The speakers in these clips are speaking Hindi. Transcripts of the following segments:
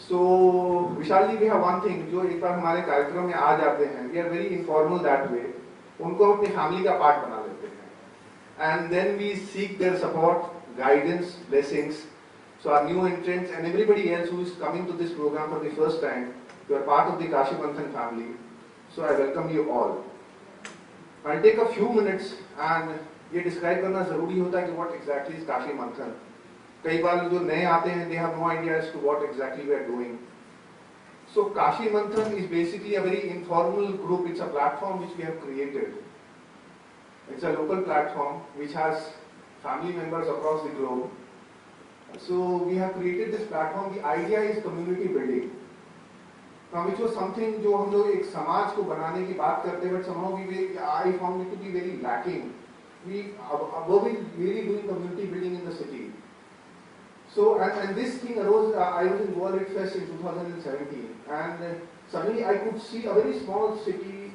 So Vishal ji, we have one thing, जो एक बार हमारे कार्यक्रम में आ जाते हैं, we are very informal that way, उनको अपनी फैमिली का पार्ट बना लेते हैं, and then we seek their support, guidance, blessings. So our new entrants and everybody else who is coming to this program for the first time, you are part of the Kashi Manthan family. So I welcome you all. I'll take a few minutes and ये describe करना जरूरी होता है कि what exactly is Kashi Manthan. कई बार जो नए आते हैं, they have no idea as to what exactly we are doing. So Kashi Manthan is basically a very informal group. It's a platform which we have created. It's a local platform which has family members across the globe. So we have created this platform. The idea is community building. Now, which was something जो हम लोग एक समाज को बनाने की बात करते हैं, but somehow I found it to be very lacking. We were really doing community building in the city. So and this thing arose. I was in World Red Fest in 2017, and suddenly I could see a very small city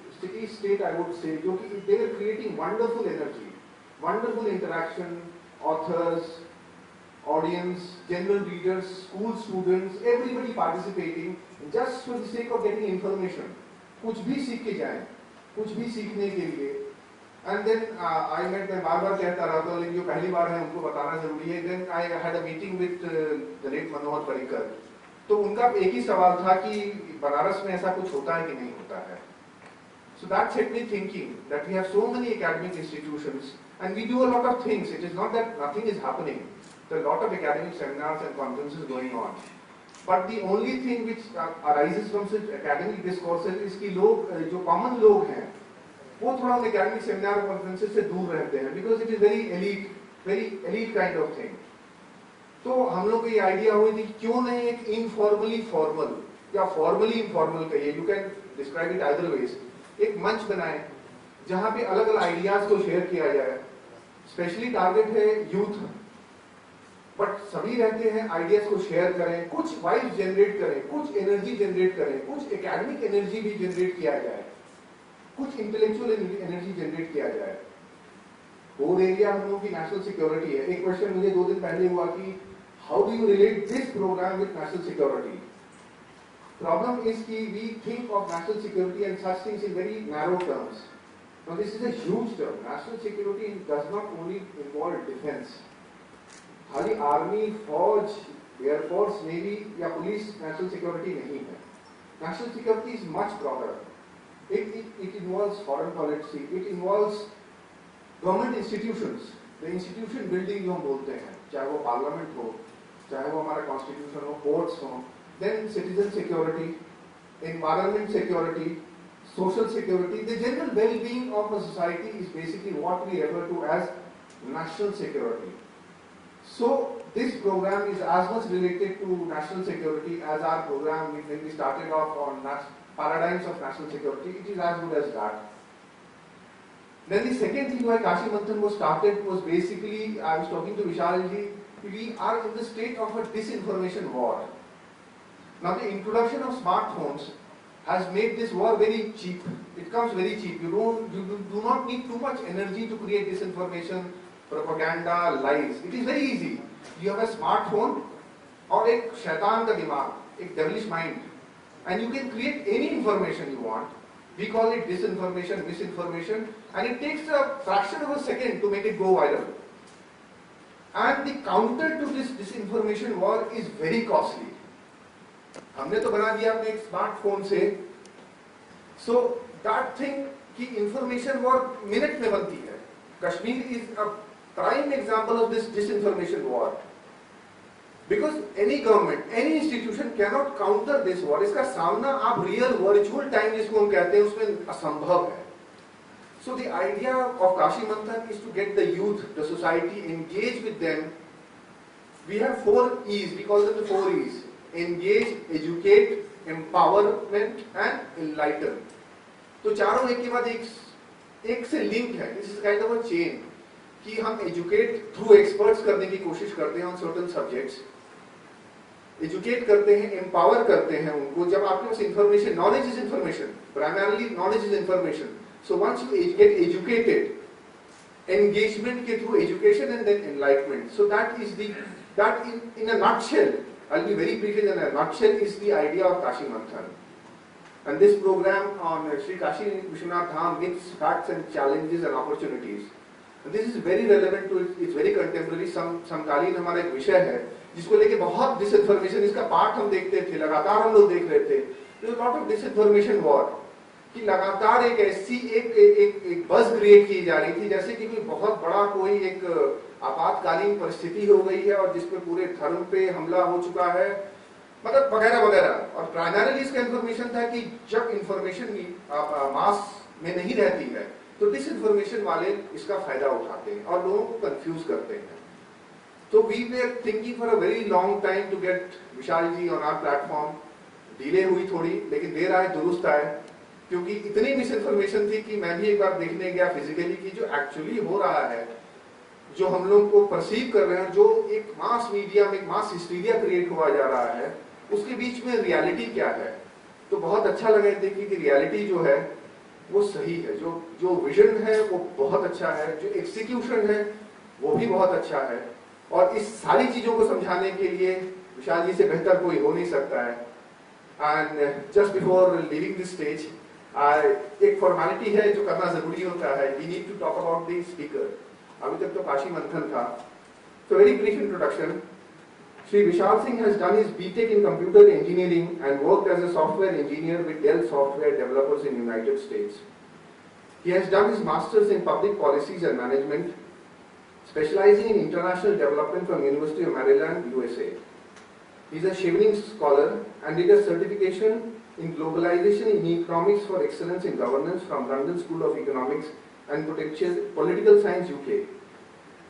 state, I would say, they were creating wonderful energy, wonderful interaction, authors, audience, general readers, school students, everybody participating just for the sake of getting information. कुछ भी सीख के जाएं, कुछ भी सीखने के लिए. And then I met, मैं बार-बार कहता रहता हूँ, लेकिन जो पहली बार है उनको बताना जरूरी है. Then I had a meeting with the late Manohar Parrikar. तो उनका एक ही सवाल था कि बनारस में ऐसा कुछ होता है कि नहीं होता है. So that set me thinking that we have so many academic institutions and we do a lot of things. It is not that nothing is happening. There are a lot of academic seminars and conferences going on. But the only thing which arises from such academic discourses is कि लोग जो common लोग हैं वो थोड़ा उन academic seminar और conferences से दूर रहते हैं because it is very elite kind of thing. तो हम लोग को ये idea हुई थी क्यों नहीं एक informally formal या formally informal कहिए, you can describe it either ways, एक मंच बनाएं जहाँ पे अलग-अलग ideas को share किया जाए. Especially target है youth, but सभी रहते हैं ideas को share करें, कुछ vibes generate करें, कुछ energy generate करें, कुछ academic energy भी generate किया जाए, कुछ इंटेलेक्चुअल एनर्जी जनरेट किया जाए. कोर एरिया हम लोगों की नेशनल सिक्योरिटी है. एक क्वेश्चन मुझे 2 दिन पहले हुआ कि how do you relate this program with national security. Problem is कि we think of national security and such things in very narrow terms. Now this is a huge term. National security does not only involve defence. खाली आर्मी, फौज, एयरफोर्स, नेवी या पुलिस नेशनल सिक्योरिटी नहीं है. National security is much broader. It involves foreign policy, it involves government institutions, the institution building जो हम बोलते हैं, चाहे वो पार्लियामेंट हो, चाहे वो हमारा कॉन्स्टिट्यूशन हो, कोर्ट्स हो, then citizen security, environment security, social security, the general well-being of a society is basically what we refer to as national security. So this program is as much related to national security as our program when we started off on paradigms of national security. It is as good as that. Then the second thing why Kashi Manthan was started was basically, I was talking to Vishal ji, we are in the state of a disinformation war. Now the introduction of smartphones has made this war very cheap. It comes very cheap. You do not need too much energy to create disinformation, propaganda, lies. It is very easy. You have a smartphone और एक शैतान का दिमाग, एक devilish mind, and you can create any information you want. We call it disinformation, misinformation, and it takes a fraction of a second to make it go viral. And the counter to this disinformation war is very costly. हमने तो बना दिया अपने एक स्मार्टफोन से, so that thing कि information war मिनट में बनती है. Kashmir is a prime example of this disinformation war. Because any government, any institution cannot counter this war. इसका सामना आप real virtual time जिसको हम कहते हैं उसमें असंभव है. So the idea of Kashi Manthan is to get the youth, the society, engage with them. We have 4 E's. We call them the 4 E's: engage, educate, empowerment, and enlighten. तो चारों एक के बाद एक से लिंक है. This is kind of a chain. कि हम educate through experts करने की कोशिश करते हैं on certain subjects. एजुकेट करते हैं, एम्पावर करते हैं उनको. जब आपके पास information, knowledge is information, primarily knowledge is information. So once you get educated, engagement के through education and then enlightenment. So that is that in a nutshell I'll be very brief in a nutshell is the idea of Kashi Manthan. And this program on Sri Kashi Vishwanath Dham mix facts and challenges and opportunities. And this is very relevant to it's very contemporary. समकालीन हमारा एक विषय है जिसको लेके बहुत डिसइंफॉर्मेशन, इसका पार्ट हम देखते थे, लगातार हम लोग देख रहे थे. There is a lot of disinformation war. कि लगातार एक ऐसी एक बज़ क्रिएट की जा रही थी जैसे कि कोई बहुत बड़ा कोई एक आपातकालीन परिस्थिति हो गई है और जिसमें पूरे धर्म पे हमला हो चुका है, मतलब वगैरह वगैरह. और प्राइमरीली इसका इंफॉर्मेशन था कि जब इंफॉर्मेशन मास में नहीं रहती है तो डिसइंफॉर्मेशन वाले इसका फायदा उठाते हैं और लोगों को कंफ्यूज करते हैं. तो we were thinking for a very long time to get Vishal ji on our platform. Delay हुई थोड़ी, लेकिन देर आए दुरुस्त आए, क्योंकि इतनी मिस इन्फॉर्मेशन थी कि मैं भी एक बार देखने गया फिजिकली कि जो एक्चुअली हो रहा है, जो हम लोग को परसीव कर रहे हैं, जो एक मास मीडिया में एक मास हिस्टीरिया क्रिएट हुआ जा रहा है, उसके बीच में रियलिटी क्या है. तो बहुत अच्छा लगा देखिए कि रियलिटी जो है वो सही है, जो विजन है वो बहुत अच्छा है, जो एग्जीक्यूशन है वो भी बहुत अच्छा है. और इस सारी चीजों को समझाने के लिए विशाल जी से बेहतर कोई हो नहीं सकता है. And just before leaving this stage, एक फॉर्मेलिटी है जो करना जरूरी होता है. We need to talk about the speaker. अभी तक तो काशी मंथन था. So very brief introduction. Sri Vishal Singh has done his BTech in computer engineering and worked as a software engineer with Dell Software Developers in United States. He has done his masters in public policies and management, specializing in international development from University of Maryland, USA. He is a Chevening scholar and did a certification in globalization in economics for excellence in governance from London School of Economics and Political Science, UK.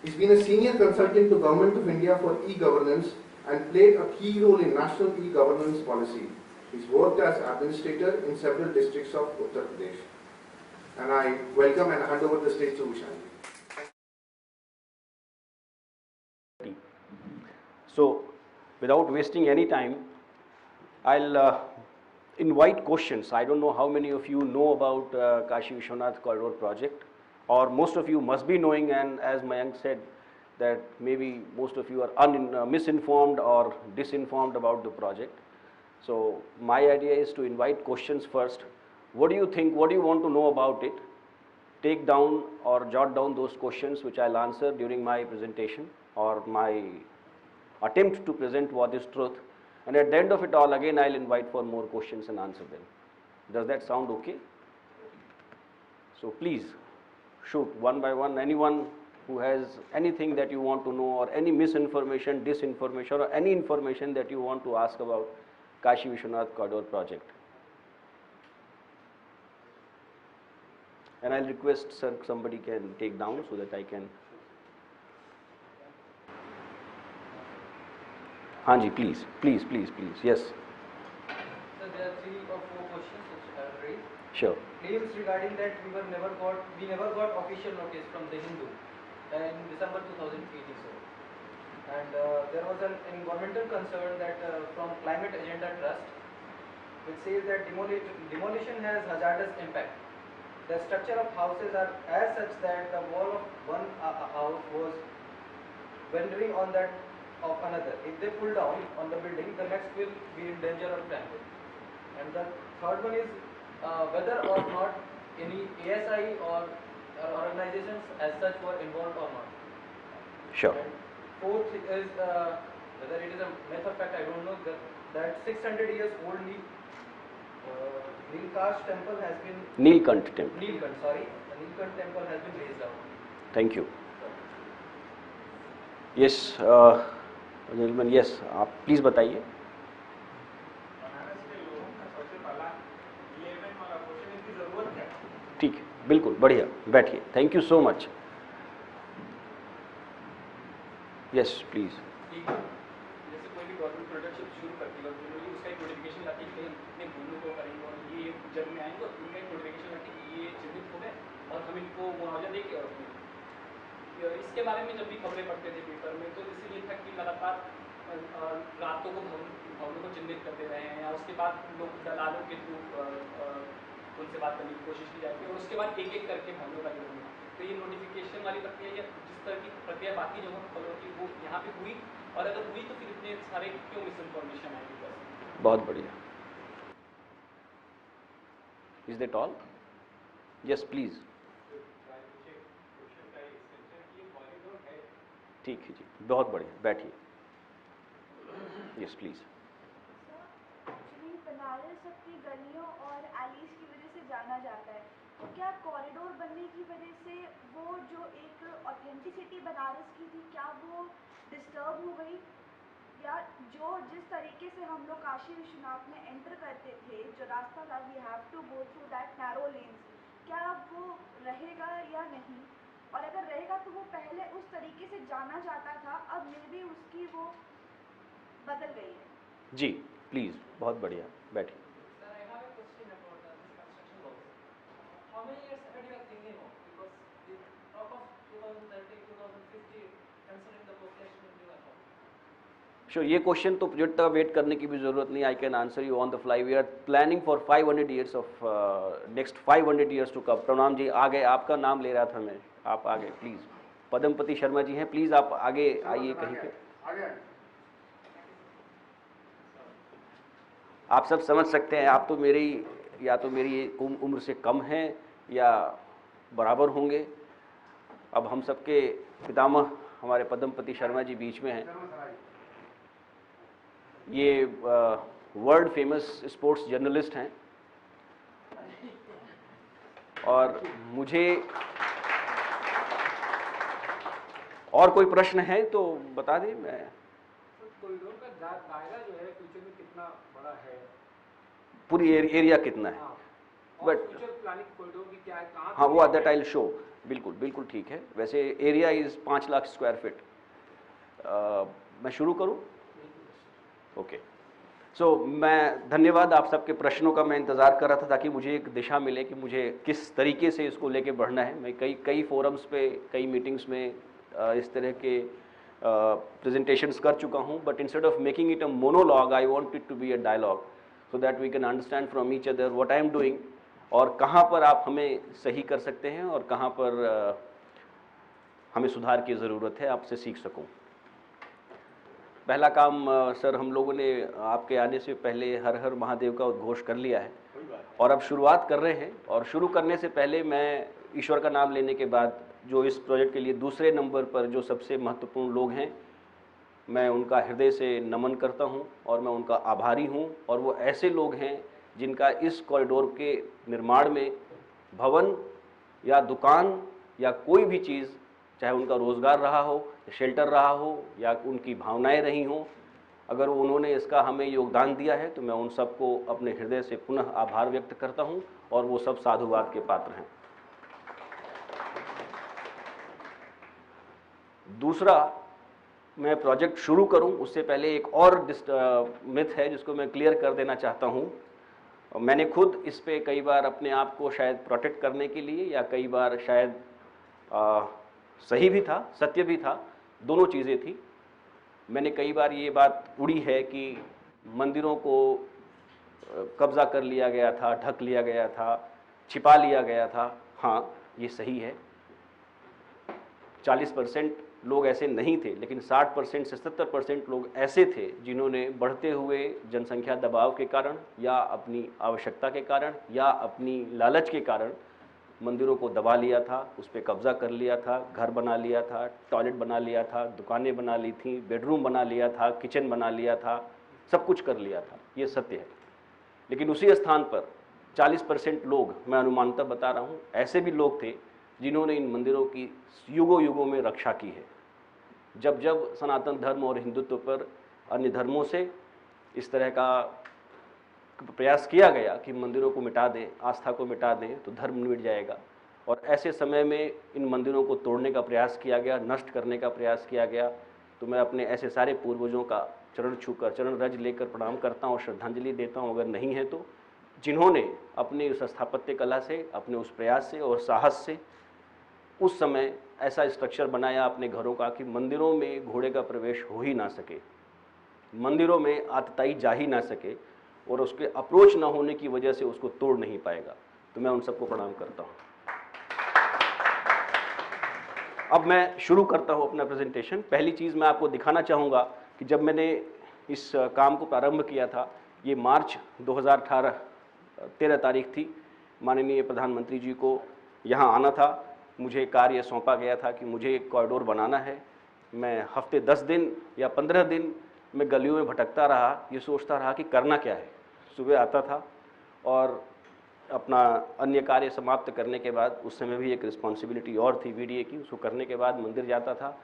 He's been a senior consultant to Government of India for e-governance and played a key role in national e-governance policy. He's worked as administrator in several districts of Uttar Pradesh. And I welcome and hand over the stage to Vishal. So, without wasting any time, I'll invite questions. I don't know how many of you know about Kashi Vishwanath Corridor project, or most of you must be knowing, and as Mayank said, that maybe most of you are misinformed or disinformed about the project. So my idea is to invite questions first. What do you think? What do you want to know about it? Take down or jot down those questions which I'll answer during my presentation or my attempt to present what is truth. And at the end of it all, again I'll invite for more questions and answer them. Does that sound okay? So please shoot one by one. Anyone who has anything that you want to know, or any misinformation, disinformation, or any information that you want to ask about Kashi Vishwanath Corridor project. And I'll request, sir, somebody can take down so that I can. Hanji, please, please, please, please, yes. So there are 3 or 4 questions which I will raise. Sure. Claims regarding that we never got official notice from the Hindu in December 2018. So, and there was an environmental concern that from Climate Agenda Trust, which says that demolition has hazardous impact. The structure of houses are as such that the wall of one house was bending on that of another. If they pull down on the building, the next will be in danger of trample. And the third one is whether or not any ASI or organizations as such were involved or not. Sure. And fourth is whether it is a myth or fact, I don't know, that 600 years old Nilkanth temple has been... Nilkanth temple. Nilkanth, sorry. The Nilkanth temple has been raised out. Thank you. Yes, gentlemen, yes, आप please बताइए. ठीक है, बिल्कुल बढ़िया, बैठिए. Thank you so much. Yes please. जैसे कोई भी गवर्नमेंट प्रोडक्ट शुरू करती है और जनरली उसका एक नोटिफिकेशन आती है कि इतने भूमि को करेंगे और ये जब में आएंगे और उनका एक नोटिफिकेशन आती है कि ये चिन्हित हो गए और हम इनको मुआवजा देंगे. और इसके बारे में जब भी खबरें पढ़ते थे पेपर में, तो इससे ये था कि लगातार रातों को भवनों को चिन्हित करते रहे हैं, या उसके बाद लोग दलालों के थ्रू उनसे बात करने की कोशिश की जाती है और उसके बाद एक एक करके भवनों का निर्माण. तो ये नोटिफिकेशन वाली प्रक्रिया या जिस तरह की प्रक्रिया बाकी जगहों पर फॉलो होती है वो यहाँ पे हुई, और अगर हुई तो फिर इतने सारे क्यों मिस इन्फॉर्मेशन आएगी बस? बहुत बढ़िया। Is that all? Yes please. ठीक है जी, बहुत बढ़िया, बैठिए। Yes please. एक्चुअली बनारस अपनी गलियों और एलीज की वजह से जाना जाता है, तो क्या कॉरिडोर बनने की वजह से वो जो एक ऑथेंटिसिटी बनारस की थी, क्या वो डिस्टर्ब हो गई? या जो जिस तरीके से हम लोग काशी विश्वनाथ में एंटर करते थे, जो रास्ता था, we have to go through that narrow lanes, क्या अब वो रहेगा या नहीं? और अगर रहेगा तो वो पहले उस तरीके से जाना जाता था, अब मे बी उसकी वो बदल गई है। जी प्लीज, बहुत बढ़िया, बैठिए। Sir, I have a question about this construction work. How many years ahead you are thinking of? Because the talk of 2030, 2050, considering the population in New Sure, ये क्वेश्चन तो प्रोजेक्ट का वेट करने की भी जरूरत नहीं, I can answer you on the fly. We are planning for 500 years of next 500 years to come. प्रणाम जी, आगे आपका नाम ले रहा था मैं, आप आगे प्लीज। पद्मपति शर्मा जी हैं, प्लीज आप आगे आइए कहीं पे। आप सब समझ सकते हैं, आप तो मेरी या तो मेरी उम्र से कम हैं या बराबर होंगे। अब हम सबके पितामह हमारे पद्मपति शर्मा जी बीच में हैं। ये वर्ल्ड फेमस स्पोर्ट्स जर्नलिस्ट हैं और मुझे और कोई प्रश्न है तो बता दें। मैं कॉरिडोर का दायरा जो है फ्यूचर में कितना बड़ा है, पूरी एरिया कितना है, और फ्यूचर प्लानिंग कॉरिडोर की क्या है, कहाँ? हाँ वो दैट आई विल शो। बिल्कुल बिल्कुल ठीक है। वैसे area is 5 lakh square feet. मैं शुरू करूं? ओके। सो मैं धन्यवाद आप सबके प्रश्नों का। मैं इंतज़ार कर रहा था ताकि मुझे एक दिशा मिले कि मुझे किस तरीके से इसको लेके बढ़ना है। मैं कई फोरम्स पे, कई मीटिंग्स में इस तरह के प्रेजेंटेशंस कर चुका हूं, but instead of making it a monologue I want it to be a dialogue so that we can understand from each other what I am doing और कहाँ पर आप हमें सही कर सकते हैं और कहाँ पर हमें सुधार की ज़रूरत है, आपसे सीख सकूं। पहला काम सर, हम लोगों ने आपके आने से पहले हर हर महादेव का उद्घोष कर लिया है और अब शुरुआत कर रहे हैं। और शुरू करने से पहले मैं ईश्वर का नाम लेने के बाद जो इस प्रोजेक्ट के लिए दूसरे नंबर पर जो सबसे महत्वपूर्ण लोग हैं, मैं उनका हृदय से नमन करता हूं और मैं उनका आभारी हूं। और वो ऐसे लोग हैं जिनका इस कॉरिडोर के निर्माण में भवन या दुकान या कोई भी चीज़, चाहे उनका रोज़गार रहा हो, शेल्टर रहा हो या उनकी भावनाएं रही हों, अगर उन्होंने इसका हमें योगदान दिया है तो मैं उन सबको अपने हृदय से पुनः आभार व्यक्त करता हूं और वो सब साधुवाद के पात्र हैं। दूसरा, मैं प्रोजेक्ट शुरू करूं उससे पहले एक और मिथ है जिसको मैं क्लियर कर देना चाहता हूं। मैंने खुद इस पे कई बार अपने आप को शायद प्रोटेक्ट करने के लिए या कई बार शायद सही भी था, सत्य भी था, दोनों चीज़ें थी। मैंने कई बार ये बात उड़ी है कि मंदिरों को कब्जा कर लिया गया था, ढक लिया गया था, छिपा लिया गया था। हाँ, ये सही है। 40% लोग ऐसे नहीं थे, लेकिन 60% से 70% लोग ऐसे थे जिन्होंने बढ़ते हुए जनसंख्या दबाव के कारण या अपनी आवश्यकता के कारण या अपनी लालच के कारण मंदिरों को दबा लिया था, उस पर कब्जा कर लिया था, घर बना लिया था, टॉयलेट बना लिया था, दुकानें बना ली थी, बेडरूम बना लिया था, किचन बना लिया था, सब कुछ कर लिया था। ये सत्य है। लेकिन उसी स्थान पर 40% लोग, मैं अनुमानतः बता रहा हूँ, ऐसे भी लोग थे जिन्होंने इन मंदिरों की युगों युगों में रक्षा की है। जब जब सनातन धर्म और हिंदुत्व पर अन्य धर्मों से इस तरह का प्रयास किया गया कि मंदिरों को मिटा दें, आस्था को मिटा दें, तो धर्म मिट जाएगा। और ऐसे समय में इन मंदिरों को तोड़ने का प्रयास किया गया, नष्ट करने का प्रयास किया गया। तो मैं अपने ऐसे सारे पूर्वजों का चरण छूकर, चरण रज लेकर प्रणाम करता हूँ, श्रद्धांजलि देता हूँ, अगर नहीं है तो, जिन्होंने अपने उस स्थापत्य कला से, अपने उस प्रयास से और साहस से उस समय ऐसा स्ट्रक्चर बनाया अपने घरों का कि मंदिरों में घोड़े का प्रवेश हो ही ना सके, मंदिरों में आतताई जा ही ना सके और उसके अप्रोच ना होने की वजह से उसको तोड़ नहीं पाएगा। तो मैं उन सबको प्रणाम करता हूँ। अब मैं शुरू करता हूँ अपना प्रेजेंटेशन। पहली चीज़ मैं आपको दिखाना चाहूँगा कि जब मैंने इस काम को प्रारंभ किया था, ये मार्च 2018 13 तारीख थी, माननीय प्रधानमंत्री जी को यहाँ आना था, मुझे कार्य सौंपा गया था कि मुझे एक कॉरिडोर बनाना है। मैं हफ्ते 10 दिन या 15 दिन मैं गलियों में भटकता रहा, ये सोचता रहा कि करना क्या है। सुबह आता था और अपना अन्य कार्य समाप्त करने के बाद, उस समय भी एक रिस्पॉन्सिबिलिटी और थी वीडीए की, उसको करने के बाद मंदिर जाता था।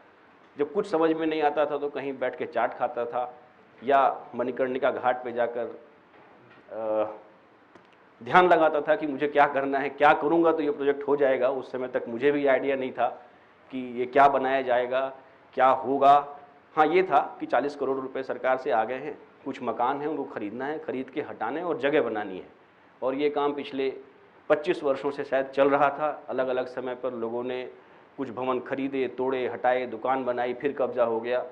जब कुछ समझ में नहीं आता था तो कहीं बैठ के चाट खाता था या मणिकर्णिका घाट पे जाकर ध्यान लगाता था कि मुझे क्या करना है, क्या करूँगा तो ये प्रोजेक्ट हो जाएगा। उस समय तक मुझे भी आइडिया नहीं था कि ये क्या बनाया जाएगा, क्या होगा। हाँ, ये था कि 40 करोड़ रुपए सरकार से आ गए हैं, कुछ मकान हैं उनको खरीदना है, खरीद के हटाने और जगह बनानी है। और ये काम पिछले 25 वर्षों से शायद चल रहा था। अलग अलग समय पर लोगों ने कुछ भवन खरीदे, तोड़े, हटाए, दुकान बनाई, फिर कब्जा हो गया।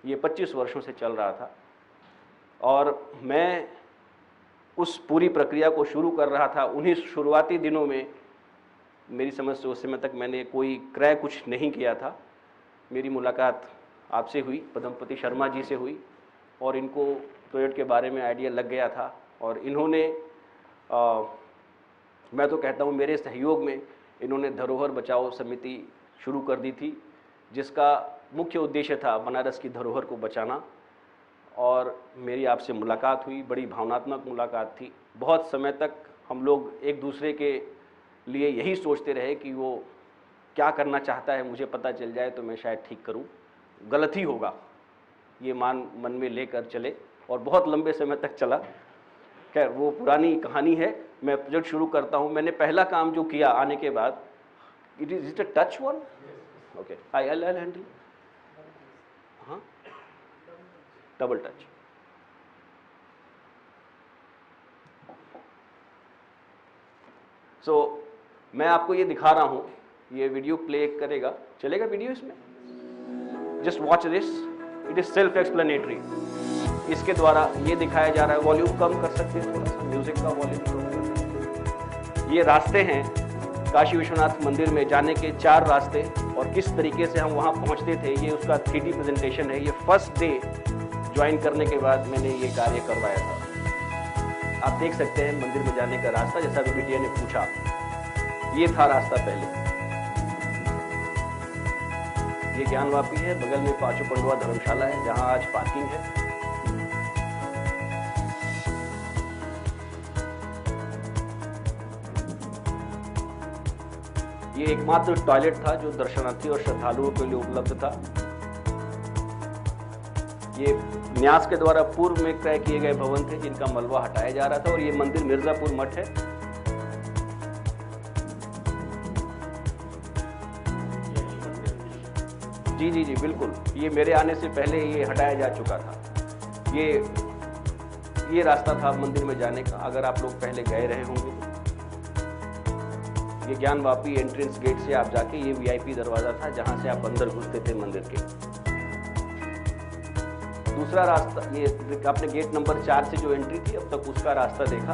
ये 25 वर्षों से चल रहा था और मैं उस पूरी प्रक्रिया को शुरू कर रहा था। उन्हीं शुरुआती दिनों में मेरी समझ से उस समय तक मैंने कोई क्रय कुछ नहीं किया था। मेरी मुलाकात आपसे हुई, पद्मपति शर्मा जी से हुई और इनको प्रोजेक्ट के बारे में आइडिया लग गया था और इन्होंने मैं तो कहता हूँ मेरे सहयोग में इन्होंने धरोहर बचाओ समिति शुरू कर दी थी, जिसका मुख्य उद्देश्य था बनारस की धरोहर को बचाना। और मेरी आपसे मुलाकात हुई, बड़ी भावनात्मक मुलाकात थी। बहुत समय तक हम लोग एक दूसरे के लिए यही सोचते रहे कि वो क्या करना चाहता है मुझे पता चल जाए तो मैं शायद ठीक करूं, गलत ही होगा, ये मन में लेकर चले और बहुत लंबे समय तक चला। खैर वो पुरानी कहानी है। मैं प्रोजेक्ट शुरू करता हूं। मैंने पहला काम जो किया आने के बाद, it is a touch one, okay, I handle, हाँ, डबल टच। सो मैं आपको ये दिखा रहा हूं, ये वीडियो प्ले करेगा, चलेगा वीडियो इसमें? Just watch this, it is self explanatory. इसके द्वारा ये दिखाया जा रहा है, वॉल्यूम कम कर सकते हैं थोड़ा सा, म्यूजिक का वॉल्यूम कम कर सकते हैं। ये रास्ते हैं काशी विश्वनाथ मंदिर में जाने के, 4 रास्ते, और किस तरीके से हम वहाँ पहुँचते थे, ये उसका 3D प्रेजेंटेशन है। ये फर्स्ट डे ज्वाइन करने के बाद मैंने ये कार्य करवाया था। आप देख सकते हैं मंदिर में जाने का रास्ता, जैसा कि बिटिया ने पूछा, ये था रास्ता पहले। ये ज्ञानवापी है, बगल में पांचों पंडवा धर्मशाला है जहां आज पार्किंग है। ये एकमात्र टॉयलेट था जो दर्शनार्थी और श्रद्धालुओं के लिए उपलब्ध था। ये न्यास के द्वारा पूर्व में क्रय किए गए भवन थे जिनका मलबा हटाया जा रहा था, और ये मंदिर मिर्जापुर मठ है। जी जी जी बिल्कुल, ये मेरे आने से पहले ये हटाया जा चुका था। ये रास्ता था मंदिर में जाने का, अगर आप लोग पहले गए रहे होंगे तो। ये ज्ञानवापी एंट्रेंस गेट से आप जाके, ये वीआईपी दरवाजा था जहां से आप अंदर घुसते थे मंदिर के। दूसरा रास्ता, ये आपने गेट नंबर 4 से जो एंट्री थी अब तक उसका रास्ता देखा।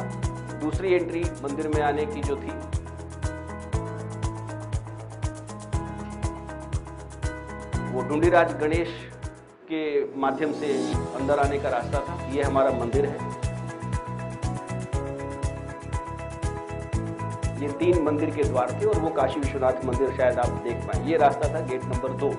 दूसरी एंट्री मंदिर में आने की जो थी, वो ढूंढीराज गणेश के माध्यम से अंदर आने का रास्ता था। ये हमारा मंदिर है। ये 3 मंदिर के द्वार थे और वो काशी विश्वनाथ मंदिर शायद आप देख पाए। ये रास्ता था गेट नंबर 2।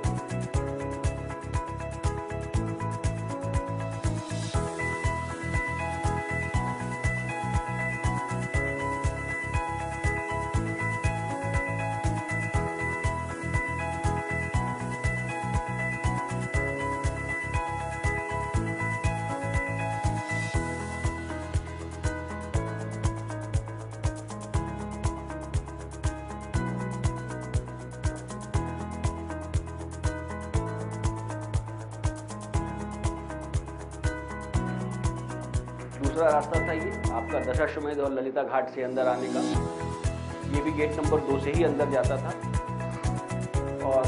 दूसरा रास्ता था ये आपका दशाश्वमेध और ललिता घाट से अंदर आने का। ये भी गेट नंबर 2 से ही अंदर जाता था। और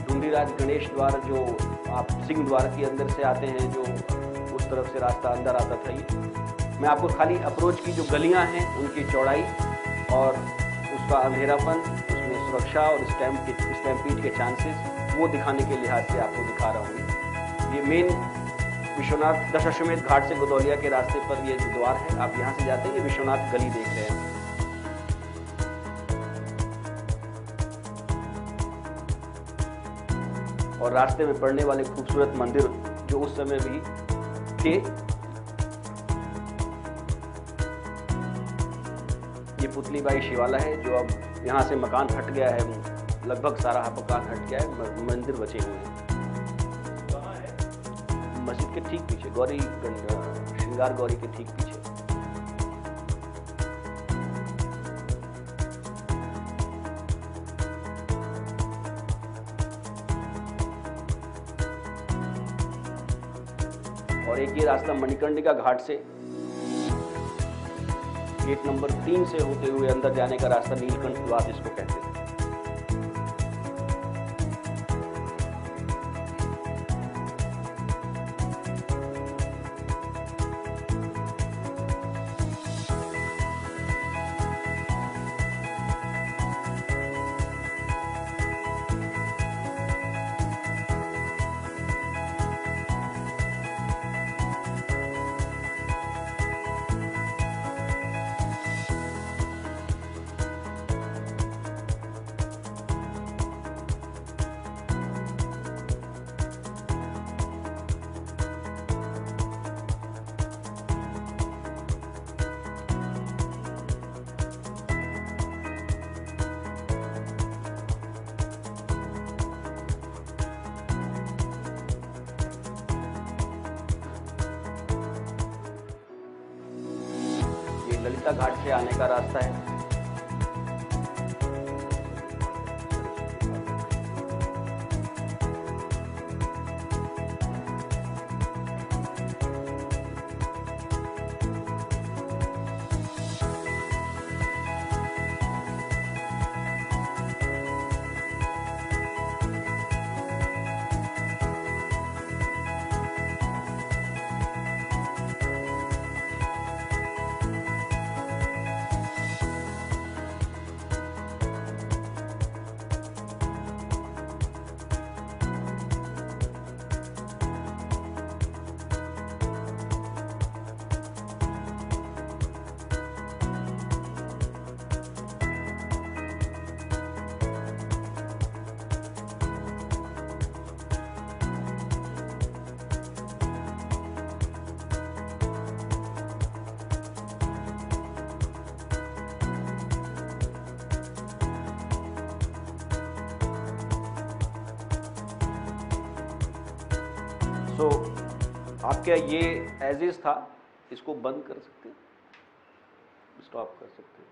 ढूंढीराज गणेश द्वार, जो आप सिंह द्वार के अंदर से आते हैं, जो उस तरफ से रास्ता अंदर आता था। ये मैं आपको खाली अप्रोच की जो गलियां हैं उनकी चौड़ाई और उसका अंधेरापन, उसमें सुरक्षा और स्टैम्पीड के चांसेस वो दिखाने के लिहाज से आपको दिखा रहा हूँ। ये मेन विश्वनाथ दशाश्वमेध घाट से गदौलिया के रास्ते पर ये द्वार है, आप यहाँ से जाते हैं, ये विश्वनाथ गली देख रहे हैं। और रास्ते में पड़ने वाले खूबसूरत मंदिर जो उस समय भी थे, ये पुतलीबाई शिवाला है जो अब यहाँ से मकान हट गया है, लगभग सारा मकान हट गया है, मंदिर बचे हुए हैं। मस्जिद के ठीक पीछे, गौरी श्रृंगार गौरी के ठीक पीछे। और एक ये रास्ता मणिकर्णिका घाट से गेट नंबर 3 से होते हुए अंदर जाने का रास्ता नीलकंठ द्वार इसको कहते हैं। ललिता घाट से आने का रास्ता है। तो आप क्या ये एज इज था, इसको बंद कर सकते हैं, स्टॉप कर सकते हैं,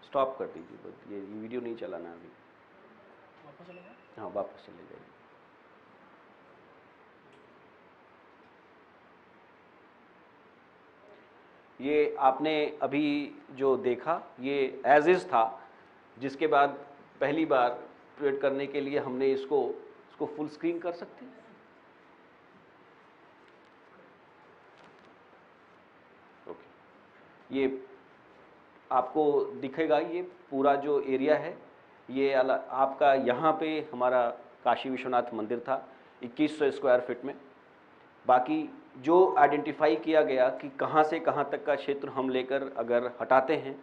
स्टॉप कर दीजिए, बस ये वीडियो नहीं चलाना अभी, वापस चलेगा? हाँ वापस चले जाइए। ये आपने अभी जो देखा ये एज इज था, जिसके बाद पहली बार क्रिएट करने के लिए हमने इसको फुल स्क्रीन कर सकते हैं। ये आपको दिखेगा, ये पूरा जो एरिया है ये आपका यहाँ पे हमारा काशी विश्वनाथ मंदिर था 2100 स्क्वायर फीट में। बाकी जो आइडेंटिफाई किया गया कि कहाँ से कहाँ तक का क्षेत्र हम लेकर अगर हटाते हैं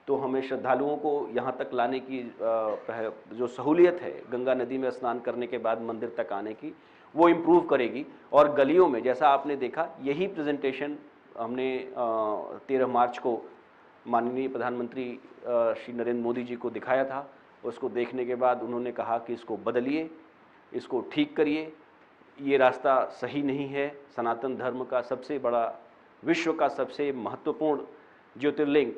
तो हमें श्रद्धालुओं को यहाँ तक लाने की जो सहूलियत है गंगा नदी में स्नान करने के बाद मंदिर तक आने की, वो इम्प्रूव करेगी। और गलियों में जैसा आपने देखा, यही प्रेजेंटेशन हमने 13 मार्च को माननीय प्रधानमंत्री श्री नरेंद्र मोदी जी को दिखाया था। उसको देखने के बाद उन्होंने कहा कि इसको बदलिए, इसको ठीक करिए, ये रास्ता सही नहीं है। सनातन धर्म का सबसे बड़ा, विश्व का सबसे महत्वपूर्ण ज्योतिर्लिंग,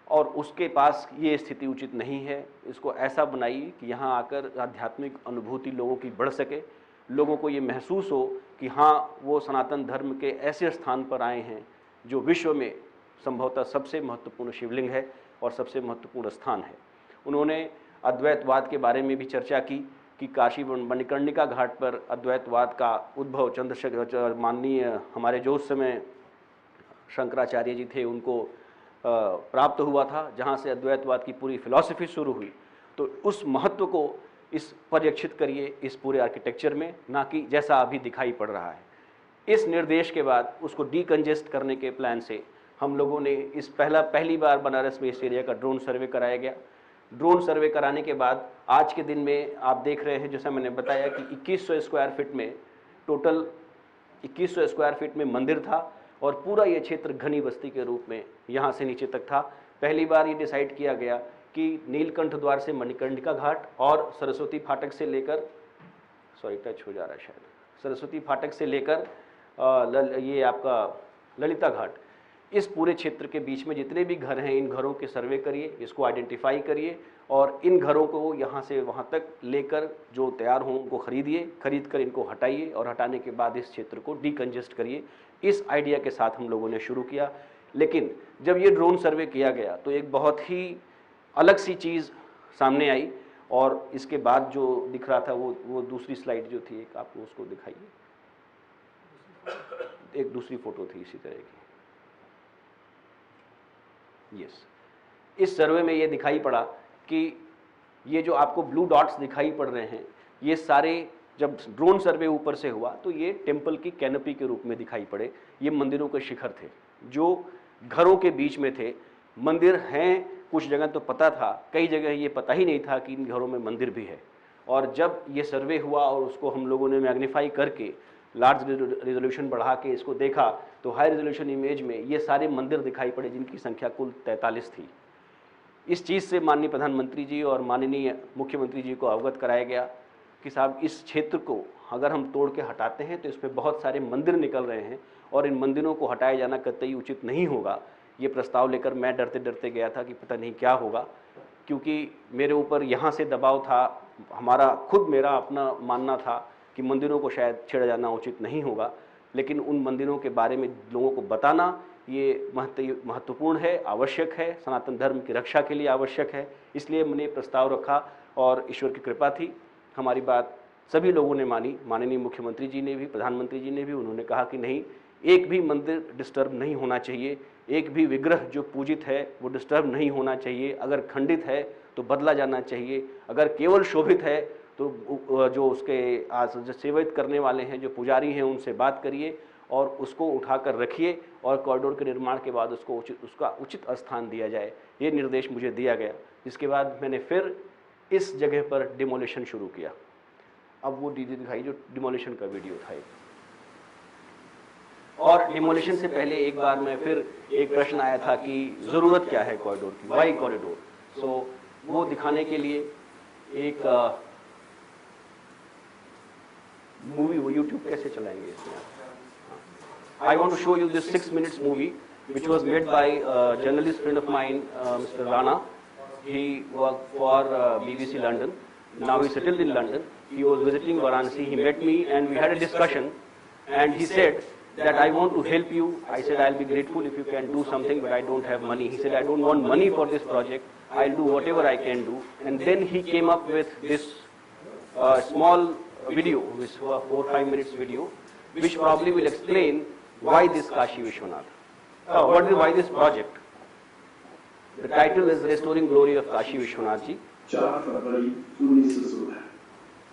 और उसके पास ये स्थिति उचित नहीं है। इसको ऐसा बनाइए कि यहाँ आकर आध्यात्मिक अनुभूति लोगों की बढ़ सके, लोगों को ये महसूस हो कि हाँ, वो सनातन धर्म के ऐसे स्थान पर आए हैं जो विश्व में संभवतः सबसे महत्वपूर्ण शिवलिंग है और सबसे महत्वपूर्ण स्थान है। उन्होंने अद्वैतवाद के बारे में भी चर्चा की कि काशी मणिकर्णिका घाट पर अद्वैतवाद का उद्भव माननीय हमारे जो उस समय शंकराचार्य जी थे उनको प्राप्त हुआ था, जहाँ से अद्वैतवाद की पूरी फिलॉसफी शुरू हुई। तो उस महत्व को इस पर्यवेक्षित करिए इस पूरे आर्किटेक्चर में, ना कि जैसा अभी दिखाई पड़ रहा है। इस निर्देश के बाद उसको डीकंजेस्ट करने के प्लान से हम लोगों ने पहली बार बनारस में इस एरिया का ड्रोन सर्वे कराया गया। ड्रोन सर्वे कराने के बाद आज के दिन में आप देख रहे हैं, जैसा मैंने बताया कि 2100 स्क्वायर फीट में, टोटल 2100 स्क्वायर फीट में मंदिर था और पूरा ये क्षेत्र घनी बस्ती के रूप में यहाँ से नीचे तक था। पहली बार ये डिसाइड किया गया कि नीलकंठ द्वार से मणिकर्णिका घाट और सरस्वती फाटक से लेकर, सॉरी टच हो जा रहा है शायद, सरस्वती फाटक से लेकर ये आपका ललिता घाट, इस पूरे क्षेत्र के बीच में जितने भी घर हैं इन घरों के सर्वे करिए, इसको आइडेंटिफाई करिए और इन घरों को यहाँ से वहाँ तक लेकर जो तैयार हों उनको खरीद कर इनको हटाइए और हटाने के बाद इस क्षेत्र को डीकंजेस्ट करिए। इस आइडिया के साथ हम लोगों ने शुरू किया। लेकिन जब ये ड्रोन सर्वे किया गया तो एक बहुत ही अलग सी चीज़ सामने आई और इसके बाद जो दिख रहा था वो दूसरी स्लाइड जो थी, एक आप उसको दिखाइए, एक दूसरी फोटो थी इसी तरह की। यस, इस सर्वे में ये दिखाई पड़ा कि ये जो आपको ब्लू डॉट्स दिखाई पड़ रहे हैं ये सारे, जब ड्रोन सर्वे ऊपर से हुआ तो ये टेम्पल की कैनोपी के रूप में दिखाई पड़े। ये मंदिरों के शिखर थे जो घरों के बीच में थे। मंदिर हैं कुछ जगह तो पता था, कई जगह ये पता ही नहीं था कि इन घरों में मंदिर भी है। और जब ये सर्वे हुआ और उसको हम लोगों ने मैग्नीफाई करके लार्ज रेजोल्यूशन बढ़ा के इसको देखा तो हाई रेजोल्यूशन इमेज में ये सारे मंदिर दिखाई पड़े जिनकी संख्या कुल 43 थी। इस चीज़ से माननीय प्रधानमंत्री जी और माननीय मुख्यमंत्री जी को अवगत कराया गया कि साहब इस क्षेत्र को अगर हम तोड़ के हटाते हैं तो इसमें बहुत सारे मंदिर निकल रहे हैं और इन मंदिरों को हटाया जाना कतई उचित नहीं होगा। ये प्रस्ताव लेकर मैं डरते डरते गया था कि पता नहीं क्या होगा, क्योंकि मेरे ऊपर यहाँ से दबाव था, मेरा अपना मानना था कि मंदिरों को शायद छेड़ा जाना उचित नहीं होगा। लेकिन उन मंदिरों के बारे में लोगों को बताना ये महत्वपूर्ण है, आवश्यक है, सनातन धर्म की रक्षा के लिए आवश्यक है। इसलिए मैंने प्रस्ताव रखा और ईश्वर की कृपा थी, हमारी बात सभी लोगों ने मानी। माननीय मुख्यमंत्री जी ने भी, प्रधानमंत्री जी ने भी, उन्होंने कहा कि नहीं, एक भी मंदिर डिस्टर्ब नहीं होना चाहिए, एक भी विग्रह जो पूजित है वो डिस्टर्ब नहीं होना चाहिए। अगर खंडित है तो बदला जाना चाहिए, अगर केवल शोभित है तो जो उसके सेवित करने वाले हैं, जो पुजारी हैं, उनसे बात करिए और उसको उठाकर रखिए और कॉरिडोर के निर्माण के बाद उसका उचित स्थान दिया जाए। ये निर्देश मुझे दिया गया। इसके बाद मैंने फिर इस जगह पर डिमोलिशन शुरू किया। अब वो दीदी दिखाई जो डिमोलिशन का वीडियो था। और डिमोलिशन से पहले एक बार मैं फिर एक प्रश्न आया था कि ज़रूरत क्या है कॉरिडोर की, वाई कॉरिडोर। सो वो दिखाने के लिए एक मूवी, वो यूट्यूब कैसे चलाएंगे इसमें? I want to show you this 6 minutes movie which was made by a journalist friend of mine, Mr. Rana. He worked for BBC London. Now he settled in London. He was visiting Varanasi. He met me and we had a discussion. And he said that I want to help you. I said I'll be grateful if you can do something, but I don't have money. He said I don't want money for this project. I'll do whatever I can do. And then he came up with this small video, which was 4-5 minutes video, which probably will explain why this Kashi Vishwanath. Why this project? The title is Restoring Glory of Kashi Vishwanath Ji. 4 फरवरी 1916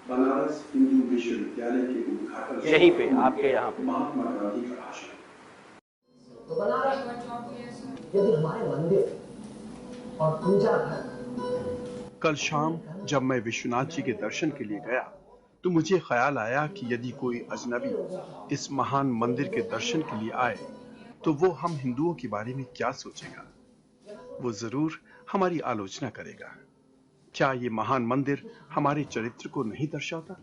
बनारस हिंदू विश्वविद्यालय के उद्घाटन यहीं पे आपके यहाँ पे महात्मा गांधी का भाषण। तो बनारस में यदि हमारे मंदिर और पूजा घर। कल शाम जब मैं विश्वनाथ जी के दर्शन के लिए गया तो मुझे ख्याल आया कि यदि कोई अजनबी इस महान मंदिर के दर्शन के लिए आए तो वो हम हिंदुओं के बारे में क्या सोचेगा। वो जरूर हमारी आलोचना करेगा। क्या ये महान मंदिर हमारे चरित्र को नहीं दर्शाता?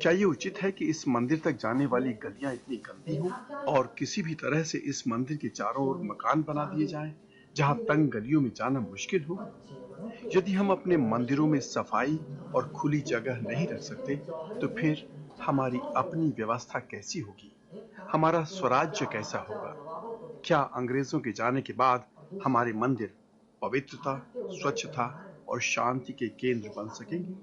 क्या ये उचित है कि इस मंदिर तक जाने वाली गलियां इतनी गंदी हों और किसी भी तरह से इस मंदिर के चारों ओर मकान बना दिए जाएं जहां तंग गलियों में जाना मुश्किल हो? यदि हम अपने मंदिरों में सफाई और खुली जगह नहीं रख सकते तो फिर हमारी अपनी व्यवस्था कैसी होगी? हमारा स्वराज्य कैसा होगा? क्या अंग्रेजों के जाने के बाद हमारे मंदिर पवित्रता, स्वच्छता और शांति के केंद्र बन सकेंगे?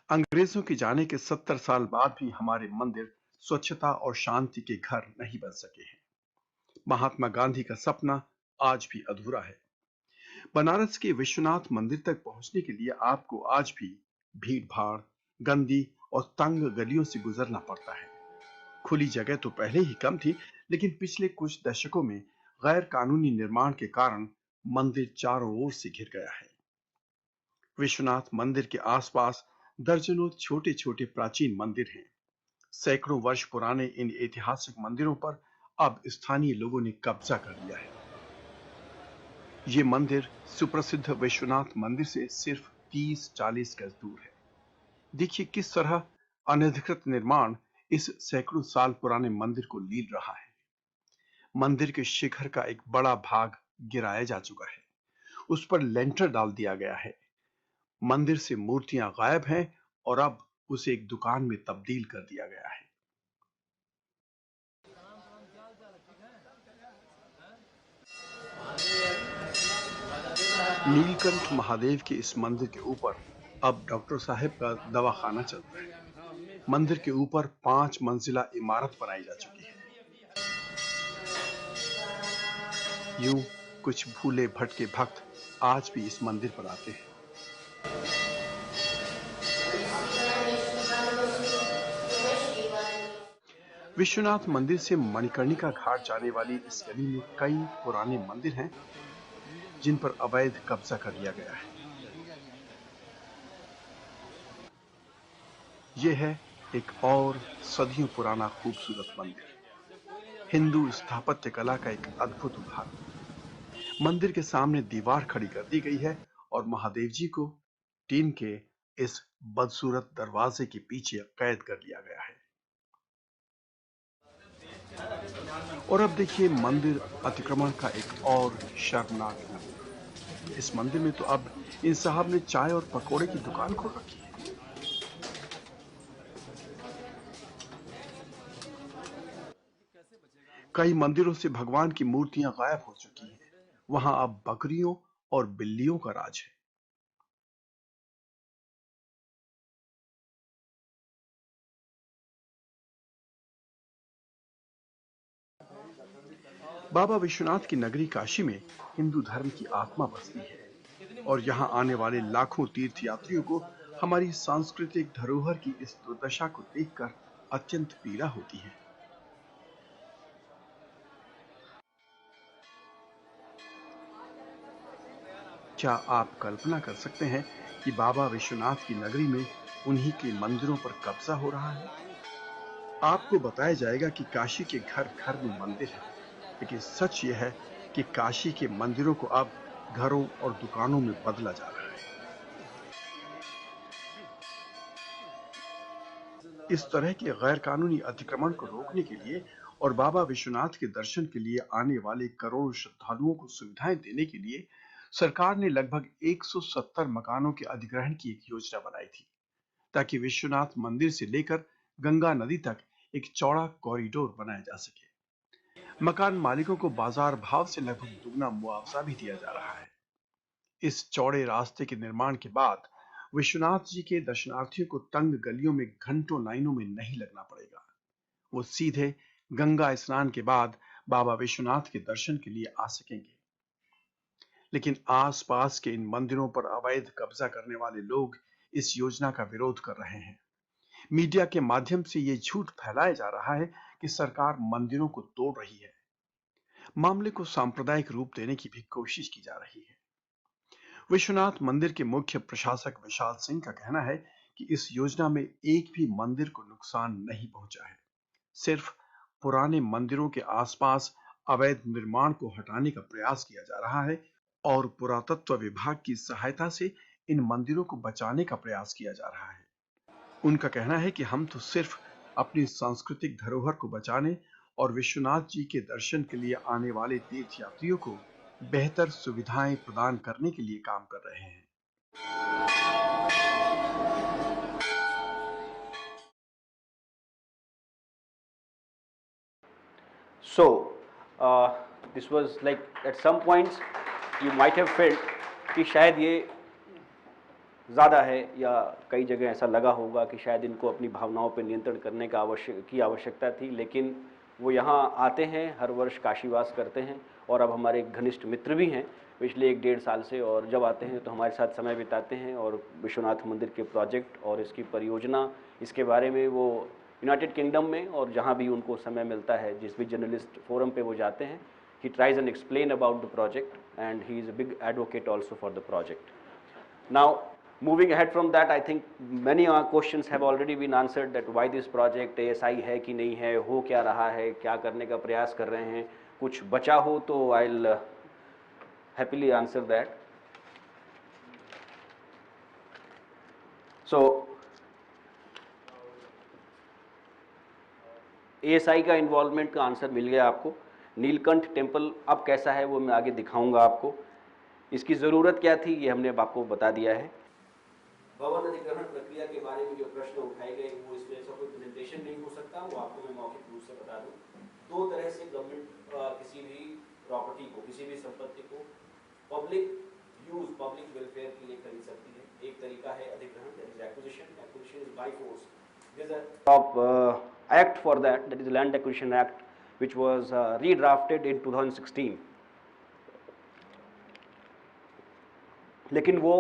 अंग्रेजों के जाने के 70 साल बाद भी हमारे मंदिर स्वच्छता और शांति के घर नहीं बन सके हैं। महात्मा गांधी का सपना आज भी अधूरा है। बनारस के विश्वनाथ मंदिर तक पहुंचने के लिए आपको आज भी भीड़ भाड़, गंदी और तंग गलियों से गुजरना पड़ता है। खुली जगह तो पहले ही कम थी, लेकिन पिछले कुछ दशकों में गैर कानूनी निर्माण के कारण मंदिर चारों ओर से घिर गया है। विश्वनाथ मंदिर के आसपास दर्जनों छोटे छोटे प्राचीन मंदिर हैं। सैकड़ों वर्ष पुराने इन ऐतिहासिक मंदिरों पर अब स्थानीय लोगों ने कब्जा कर लिया है। ये मंदिर सुप्रसिद्ध विश्वनाथ मंदिर से सिर्फ 30-40 गज दूर है। देखिए किस तरह अनधिकृत निर्माण इस सैकड़ों साल पुराने मंदिर को लील रहा है। मंदिर के शिखर का एक बड़ा भाग गिराया जा चुका है, उस पर लेंटर डाल दिया गया है। मंदिर से मूर्तियां गायब हैं और अब उसे एक दुकान में तब्दील कर दिया गया है। नीलकंठ महादेव के इस मंदिर के ऊपर अब डॉक्टर साहब का दवाखाना चलता है। मंदिर के ऊपर 5 मंजिला इमारत बनाई जा चुकी है। यूं कुछ भूले भटके भक्त आज भी इस मंदिर पर आते हैं। विश्वनाथ मंदिर से मणिकर्णिका घाट जाने वाली इस गली में कई पुराने मंदिर हैं जिन पर अवैध कब्जा कर लिया गया है। यह है एक और सदियों पुराना खूबसूरत मंदिर, हिंदू स्थापत्य कला का एक अद्भुत उदाहरण। मंदिर के सामने दीवार खड़ी कर दी गई है और महादेव जी को टीन के इस बदसूरत दरवाजे के पीछे कैद कर लिया गया है। और अब देखिए मंदिर अतिक्रमण का एक और शर्मनाक नमूना। इस मंदिर में तो अब इन साहब ने चाय और पकोड़े की दुकान खोल रखी है। कई मंदिरों से भगवान की मूर्तियां गायब हो चुकी हैं। वहां अब बकरियों और बिल्लियों का राज है। बाबा विश्वनाथ की नगरी काशी में हिंदू धर्म की आत्मा बसती है और यहां आने वाले लाखों तीर्थयात्रियों को हमारी सांस्कृतिक धरोहर की इस दुर्दशा को देखकर अत्यंत पीड़ा होती है। क्या आप कल्पना कर सकते हैं कि बाबा विश्वनाथ की नगरी में उन्हीं के मंदिरों पर कब्जा हो रहा है? आपको बताया जाएगा कि काशी के घर घर में मंदिर है, लेकिन सच यह है कि काशी के मंदिरों को अब घरों और दुकानों में बदला जा रहा है। इस तरह के गैर कानूनी अतिक्रमण को रोकने के लिए और बाबा विश्वनाथ के दर्शन के लिए आने वाले करोड़ों श्रद्धालुओं को सुविधाएं देने के लिए सरकार ने लगभग 170 मकानों के अधिग्रहण की एक योजना बनाई थी, ताकि विश्वनाथ मंदिर से लेकर गंगा नदी तक एक चौड़ा कॉरिडोर बनाया जा सके। मकान मालिकों को बाजार भाव से लगभग दुगना मुआवजा भी दिया जा रहा है। इस चौड़े रास्ते के निर्माण के बाद विश्वनाथ जी के दर्शनार्थियों को तंग गलियों में घंटों लाइनों में नहीं लगना पड़ेगा। वो सीधे गंगा स्नान के बाद बाबा विश्वनाथ के दर्शन के लिए आ सकेंगे। लेकिन आसपास के इन मंदिरों पर अवैध कब्जा करने वाले लोग इस योजना का विरोध कर रहे हैं। मीडिया के माध्यम से यह झूठ फैलाया जा रहा है कि सरकार मंदिरों को तोड़ रही है। मामले को सांप्रदायिक रूप देने की भी कोशिश की जा रही है। विश्वनाथ मंदिर के मुख्य प्रशासक विशाल सिंह का कहना है कि इस योजना में एक भी मंदिर को नुकसान नहीं पहुंचा है। सिर्फ पुराने मंदिरों के आसपास अवैध निर्माण को हटाने का प्रयास किया जा रहा है और पुरातत्व विभाग की सहायता से इन मंदिरों को बचाने का प्रयास किया जा रहा है। उनका कहना है कि हम तो सिर्फ अपनी सांस्कृतिक धरोहर को बचाने और विश्वनाथ जी के दर्शन के लिए आने वाले तीर्थयात्रियों को बेहतर सुविधाएं प्रदान करने के लिए काम कर रहे हैं। So, this was like at some points you might have felt कि शायद ये ज़्यादा है, या कई जगह ऐसा लगा होगा कि शायद इनको अपनी भावनाओं पर नियंत्रण करने का आवश्यकता थी, लेकिन वो यहाँ आते हैं, हर वर्ष काशीवास करते हैं और अब हमारे घनिष्ठ मित्र भी हैं पिछले 1-1.5 साल से, और जब आते हैं तो हमारे साथ समय बिताते हैं और विश्वनाथ मंदिर के प्रोजेक्ट और इसकी परियोजना, इसके बारे में वो यूनाइटेड किंगडम में और जहाँ भी उनको समय मिलता है, जिस भी जर्नलिस्ट फोरम पे वो जाते हैं, he tries and explain about the project, and he is a big advocate also for the project. Now, moving ahead from that, I think many questions have already been answered, that why this project, ASI है कि नहीं है, हो क्या रहा है, क्या करने का प्रयास कर रहे हैं, कुछ बचा हो तो I'll happily answer that. So, ASI का इन्वॉल्वमेंट का आंसर मिल गया आपको। नीलकंठ टेम्पल अब कैसा है वो मैं आगे दिखाऊंगा आपको। इसकी ज़रूरत क्या थी ये हमने अब आपको बता दिया है। भवन अधिग्रहण प्रक्रिया के बारे में जो प्रश्न उठाए गए वो इसमें ऐसा कोई प्रेजेंटेशन नहीं हो सकता, वो आपको मैं मौखिक रूप से बता दूं। दो तरह से गवर्नमेंट किसी भी प्रॉपर्टी को, किसी भी संपत्ति को पब्लिक यूज, पब्लिक वेलफेयर के लिए खरीद सकती है। एक तरीका है अधिग्रहण, that is acquisition. Acquisition is by force. There's a act for that, that is Land Acquisition Act, which was redrafted in 2016. लेकिन वो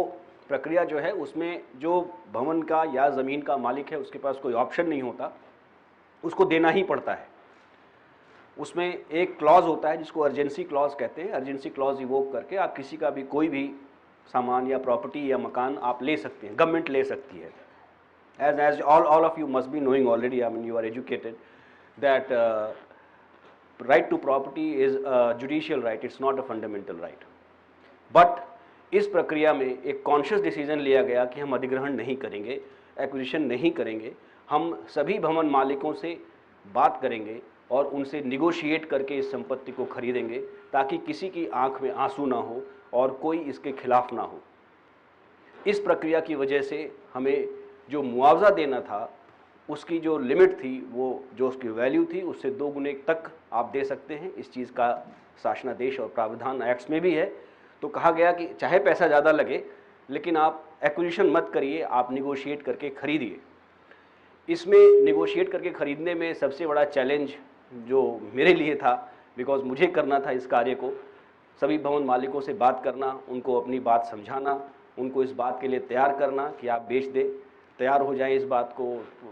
प्रक्रिया जो है उसमें जो भवन का या ज़मीन का मालिक है उसके पास कोई ऑप्शन नहीं होता, उसको देना ही पड़ता है। उसमें एक क्लॉज होता है जिसको अर्जेंसी क्लॉज कहते हैं। अर्जेंसी क्लॉज इवोक करके आप किसी का भी कोई भी सामान या प्रॉपर्टी या मकान आप ले सकते हैं, गवर्नमेंट ले सकती है। As all of you must be knowing already, I mean you are educated, that right to property is a judicial right, it's not a fundamental right. But इस प्रक्रिया में एक कॉन्शियस डिसीजन लिया गया कि हम अधिग्रहण नहीं करेंगे, एक्विजिशन नहीं करेंगे, हम सभी भवन मालिकों से बात करेंगे और उनसे निगोशिएट करके इस संपत्ति को खरीदेंगे ताकि किसी की आंख में आंसू ना हो और कोई इसके खिलाफ ना हो। इस प्रक्रिया की वजह से हमें जो मुआवजा देना था उसकी जो लिमिट थी, वो जो उसकी वैल्यू थी उससे 2 गुने तक आप दे सकते हैं। इस चीज़ का शासनादेश और प्रावधान एक्ट्स में भी है। तो कहा गया कि चाहे पैसा ज़्यादा लगे लेकिन आप एक्विजिशन मत करिए, आप निगोशिएट करके खरीदिए। इसमें निगोशिएट करके खरीदने में सबसे बड़ा चैलेंज जो मेरे लिए था, बिकॉज मुझे करना था इस कार्य को, सभी भवन मालिकों से बात करना, उनको अपनी बात समझाना, उनको इस बात के लिए तैयार करना कि आप बेच दें, तैयार हो जाएं, इस बात को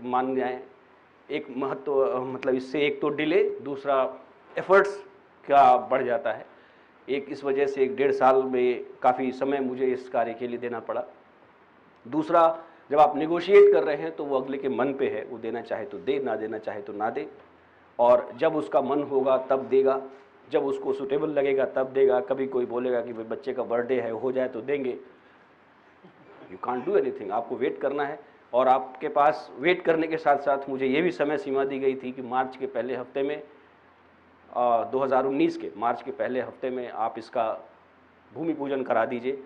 मान जाएं। एक मतलब इससे एक तो डिले, दूसरा एफर्ट्स का बढ़ जाता है। एक इस वजह से 1-1.5 साल में काफ़ी समय मुझे इस कार्य के लिए देना पड़ा। दूसरा, जब आप निगोशिएट कर रहे हैं तो वो अगले के मन पे है, वो देना चाहे तो दे, ना देना चाहे तो ना दे, और जब उसका मन होगा तब देगा, जब उसको सूटेबल लगेगा तब देगा। कभी कोई बोलेगा कि भाई बच्चे का बर्थडे है, हो जाए तो देंगे, यू कांट डू एनीथिंग, आपको वेट करना है। और आपके पास वेट करने के साथ साथ मुझे ये भी समय सीमा दी गई थी कि मार्च के पहले हफ्ते में 2019 के मार्च के पहले हफ्ते में आप इसका भूमि पूजन करा दीजिए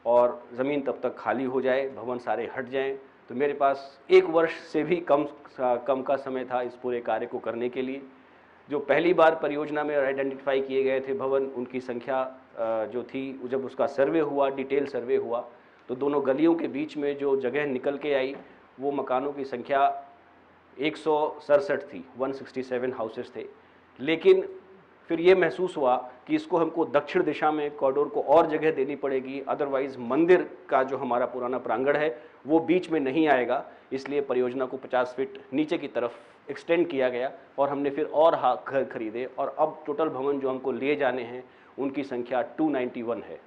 और ज़मीन तब तक खाली हो जाए, भवन सारे हट जाएं। तो मेरे पास 1 वर्ष से भी कम का समय था इस पूरे कार्य को करने के लिए। जो पहली बार परियोजना में आइडेंटिफाई किए गए थे भवन, उनकी संख्या जो थी, जब उसका सर्वे हुआ, डिटेल सर्वे हुआ, तो दोनों गलियों के बीच में जो जगह निकल के आई वो मकानों की संख्या 167 थी, 167 हाउसेस थे। लेकिन फिर ये महसूस हुआ कि इसको हमको दक्षिण दिशा में कॉरिडोर को और जगह देनी पड़ेगी, अदरवाइज़ मंदिर का जो हमारा पुराना प्रांगण है वो बीच में नहीं आएगा। इसलिए परियोजना को 50 फीट नीचे की तरफ एक्सटेंड किया गया और हमने फिर और घर खरीदे और अब टोटल भवन जो हमको लिए जाने हैं उनकी संख्या 291 है,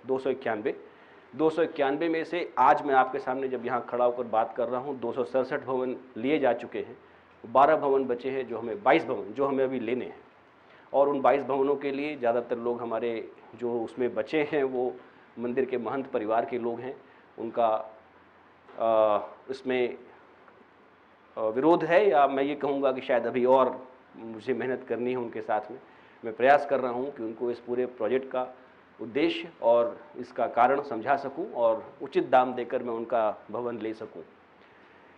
291 में से आज मैं आपके सामने जब यहाँ खड़ा होकर बात कर रहा हूँ 267 भवन लिए जा चुके हैं। 12 भवन बचे हैं, जो हमें 22 भवन जो हमें अभी लेने हैं, और उन 22 भवनों के लिए ज़्यादातर लोग हमारे जो उसमें बचे हैं वो मंदिर के महंत परिवार के लोग हैं। उनका इसमें विरोध है, या मैं ये कहूँगा कि शायद अभी और मुझे मेहनत करनी है उनके साथ में। मैं प्रयास कर रहा हूँ कि उनको इस पूरे प्रोजेक्ट का उद्देश्य और इसका कारण समझा सकूं और उचित दाम देकर मैं उनका भवन ले सकूं।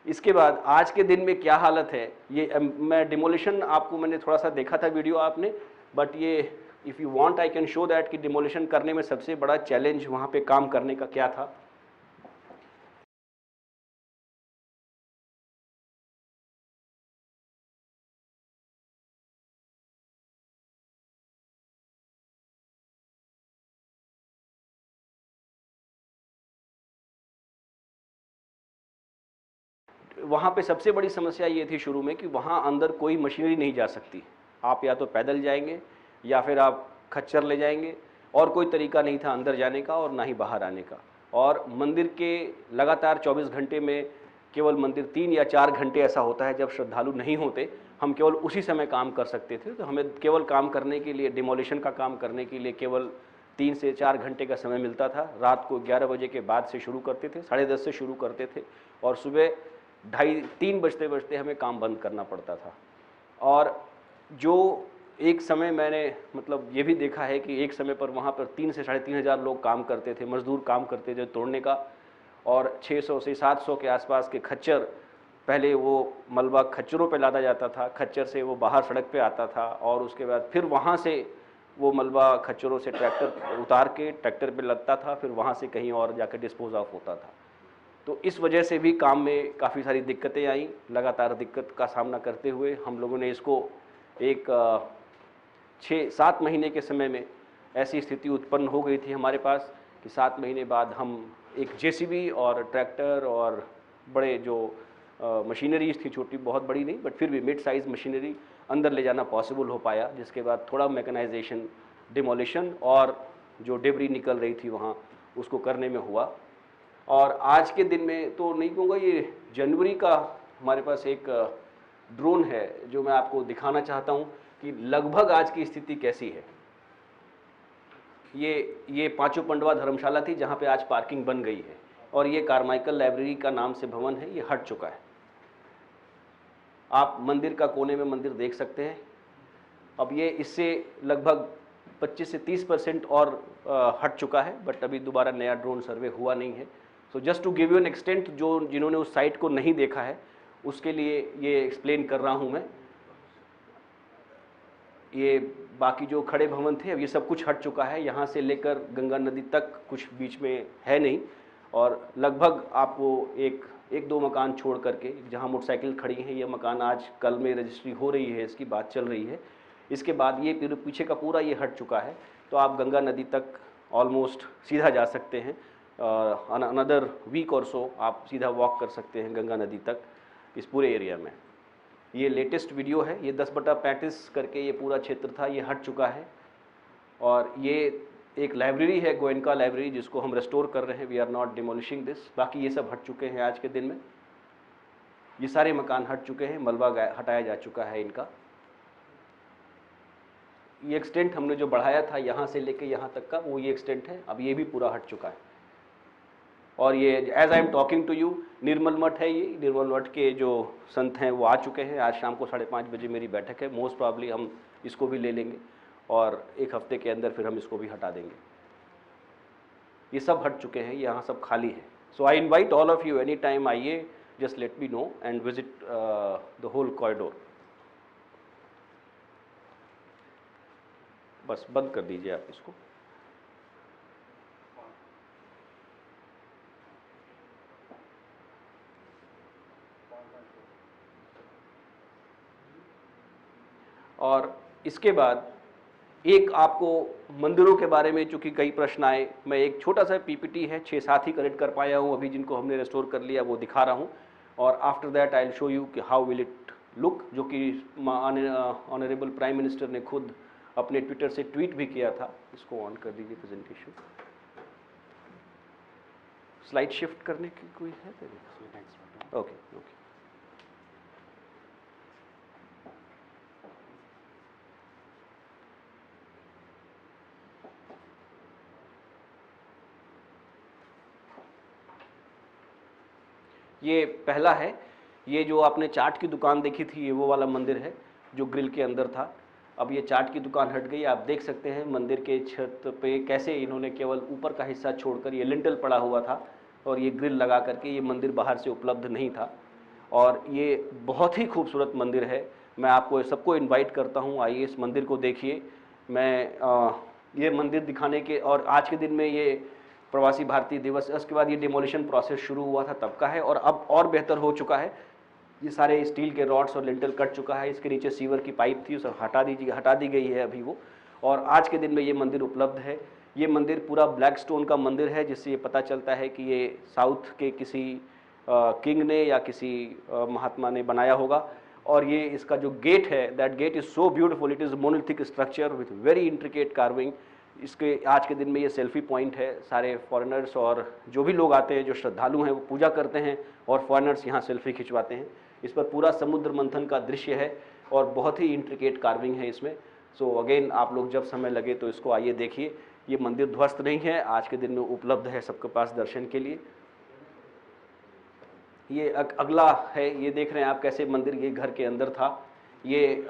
इसके बाद आज के दिन में क्या हालत है, ये मैं डिमोलिशन आपको मैंने थोड़ा सा देखा था वीडियो आपने, बट ये if you want I can show that कि डिमोलिशन करने में सबसे बड़ा चैलेंज वहाँ पे काम करने का क्या था। वहाँ पे सबसे बड़ी समस्या ये थी शुरू में कि वहाँ अंदर कोई मशीनरी नहीं जा सकती। आप या तो पैदल जाएंगे या फिर आप खच्चर ले जाएंगे, और कोई तरीका नहीं था अंदर जाने का और ना ही बाहर आने का। और मंदिर के लगातार 24 घंटे में केवल मंदिर 3 या 4 घंटे ऐसा होता है जब श्रद्धालु नहीं होते, हम केवल उसी समय काम कर सकते थे। तो हमें केवल काम करने के लिए, डिमोलिशन का काम करने के लिए केवल 3 से 4 घंटे का समय मिलता था। रात को 11 बजे के बाद से शुरू करते थे, 10:30 से शुरू करते थे, और सुबह 2:30-3 बजते बजते हमें काम बंद करना पड़ता था। और जो एक समय मैंने मतलब ये भी देखा है कि एक समय पर वहाँ पर 3 से 3,500 लोग काम करते थे, मजदूर काम करते थे तोड़ने का, और 600 से 700 के आसपास के खच्चर, पहले वो मलबा खच्चरों पे लादा जाता था, खच्चर से वो बाहर सड़क पे आता था, और उसके बाद फिर वहाँ से वो मलबा खच्चरों से ट्रैक्टर उतार के ट्रैक्टर पे लगता था, फिर वहाँ से कहीं और जाकर डिस्पोज ऑफ होता था। तो इस वजह से भी काम में काफ़ी सारी दिक्कतें आई। लगातार दिक्कत का सामना करते हुए हम लोगों ने इसको एक 6-7 महीने के समय में ऐसी स्थिति उत्पन्न हो गई थी हमारे पास कि 7 महीने बाद हम एक जेसीबी और ट्रैक्टर और बड़े जो मशीनरीज थी, छोटी बहुत बड़ी नहीं बट फिर भी मिड साइज़ मशीनरी अंदर ले जाना पॉसिबल हो पाया, जिसके बाद थोड़ा मैकेनाइजेशन, डिमोलिशन और जो डेबरी निकल रही थी वहाँ उसको करने में हुआ। और आज के दिन में तो नहीं कहूँगा, ये जनवरी का हमारे पास एक ड्रोन है जो मैं आपको दिखाना चाहता हूँ कि लगभग आज की स्थिति कैसी है। ये पांचों पंडवा धर्मशाला थी जहाँ पे आज पार्किंग बन गई है, और ये कारमाइकल लाइब्रेरी का नाम से भवन है, ये हट चुका है। आप मंदिर का कोने में मंदिर देख सकते हैं। अब ये इससे लगभग 25 से 30% और हट चुका है, बट अभी दोबारा नया ड्रोन सर्वे हुआ नहीं है। So just to give you an extent, जो जिन्होंने उस साइट को नहीं देखा है उसके लिए ये एक्सप्लेन कर रहा हूँ मैं। ये बाकी जो खड़े भवन थे अब ये सब कुछ हट चुका है, यहाँ से लेकर गंगा नदी तक कुछ बीच में है नहीं, और लगभग आपको एक दो मकान छोड़ करके जहाँ मोटरसाइकिल खड़ी हैं, ये मकान आज कल में रजिस्ट्री हो रही है, इसकी बात चल रही है। इसके बाद ये पीछे का पूरा ये हट चुका है, तो आप गंगा नदी तक ऑलमोस्ट सीधा जा सकते हैं। अनदर वीक और सो आप सीधा वॉक कर सकते हैं गंगा नदी तक इस पूरे एरिया में। ये लेटेस्ट वीडियो है, ये 10/35 करके ये पूरा क्षेत्र था, ये हट चुका है। और ये एक लाइब्रेरी है, गोयनका लाइब्रेरी, जिसको हम रेस्टोर कर रहे हैं। We are not demolishing this. बाकी ये सब हट चुके हैं आज के दिन में, ये सारे मकान हट चुके हैं, मलबा हटाया जा चुका है इनका। ये एक्सटेंट हमने जो बढ़ाया था यहाँ से लेके यहाँ तक का, वो ये एक्सटेंट है, अब ये भी पूरा हट चुका है। और ये as I am talking to you, Nirmal Math है, ये निर्मल मठ के जो संत हैं वो आ चुके हैं। आज शाम को 5:30 बजे मेरी बैठक है, मोस्ट प्रॉब्ली हम इसको भी ले लेंगे और एक हफ्ते के अंदर फिर हम इसको भी हटा देंगे। ये सब हट चुके हैं, यहाँ सब खाली है। So I invite all of you, any time आइए, just let me know and visit the whole corridor. बस बंद कर दीजिए आप इसको। और इसके बाद एक आपको मंदिरों के बारे में चूंकि कई प्रश्न आए, मैं एक छोटा सा पीपीटी है, 6-7 ही कलेक्ट कर पाया हूँ अभी, जिनको हमने रेस्टोर कर लिया वो दिखा रहा हूँ। और after that I will show you कि हाउ विल इट लुक, जो कि ऑनरेबल प्राइम मिनिस्टर ने खुद अपने ट्विटर से ट्वीट भी किया था। इसको ऑन कर दीजिए प्रेजेंटेशन। स्लाइड शिफ्ट करने की कोई है? Okay okay. ये पहला है, ये जो आपने चाट की दुकान देखी थी, ये वो वाला मंदिर है जो ग्रिल के अंदर था। अब ये चाट की दुकान हट गई। आप देख सकते हैं मंदिर के छत पे कैसे इन्होंने केवल ऊपर का हिस्सा छोड़कर, ये लिंटल पड़ा हुआ था और ये ग्रिल लगा करके ये मंदिर बाहर से उपलब्ध नहीं था। और ये बहुत ही खूबसूरत मंदिर है। मैं आपको सबको इनवाइट करता हूँ, आइए इस मंदिर को देखिए। मैं ये मंदिर दिखाने के, और आज के दिन में ये प्रवासी भारतीय दिवस, उसके बाद ये डिमोलिशन प्रोसेस शुरू हुआ था तब का है, और अब और बेहतर हो चुका है। ये सारे स्टील के रॉड्स और लिंटल कट चुका है। इसके नीचे सीवर की पाइप थी, उसे हटा दी गई है अभी वो, और आज के दिन में ये मंदिर उपलब्ध है। ये मंदिर पूरा ब्लैक स्टोन का मंदिर है, जिससे ये पता चलता है कि ये साउथ के किसी किंग ने या किसी महात्मा ने बनाया होगा। और ये इसका जो गेट है, that get is so beautiful, it is monolithic structure with very intricate carving. इसके आज के दिन में ये सेल्फी पॉइंट है, सारे फॉरेनर्स और जो भी लोग आते हैं, जो श्रद्धालु हैं, वो पूजा करते हैं और फॉरेनर्स यहाँ सेल्फी खिंचवाते हैं। इस पर पूरा समुद्र मंथन का दृश्य है और बहुत ही इंट्रिकेट कार्विंग है इसमें। सो अगेन आप लोग जब समय लगे तो इसको आइए देखिए। ये मंदिर ध्वस्त नहीं है, आज के दिन में उपलब्ध है सबके पास दर्शन के लिए। ये अगला है, ये देख रहे हैं आप कैसे मंदिर ये घर के अंदर था। ये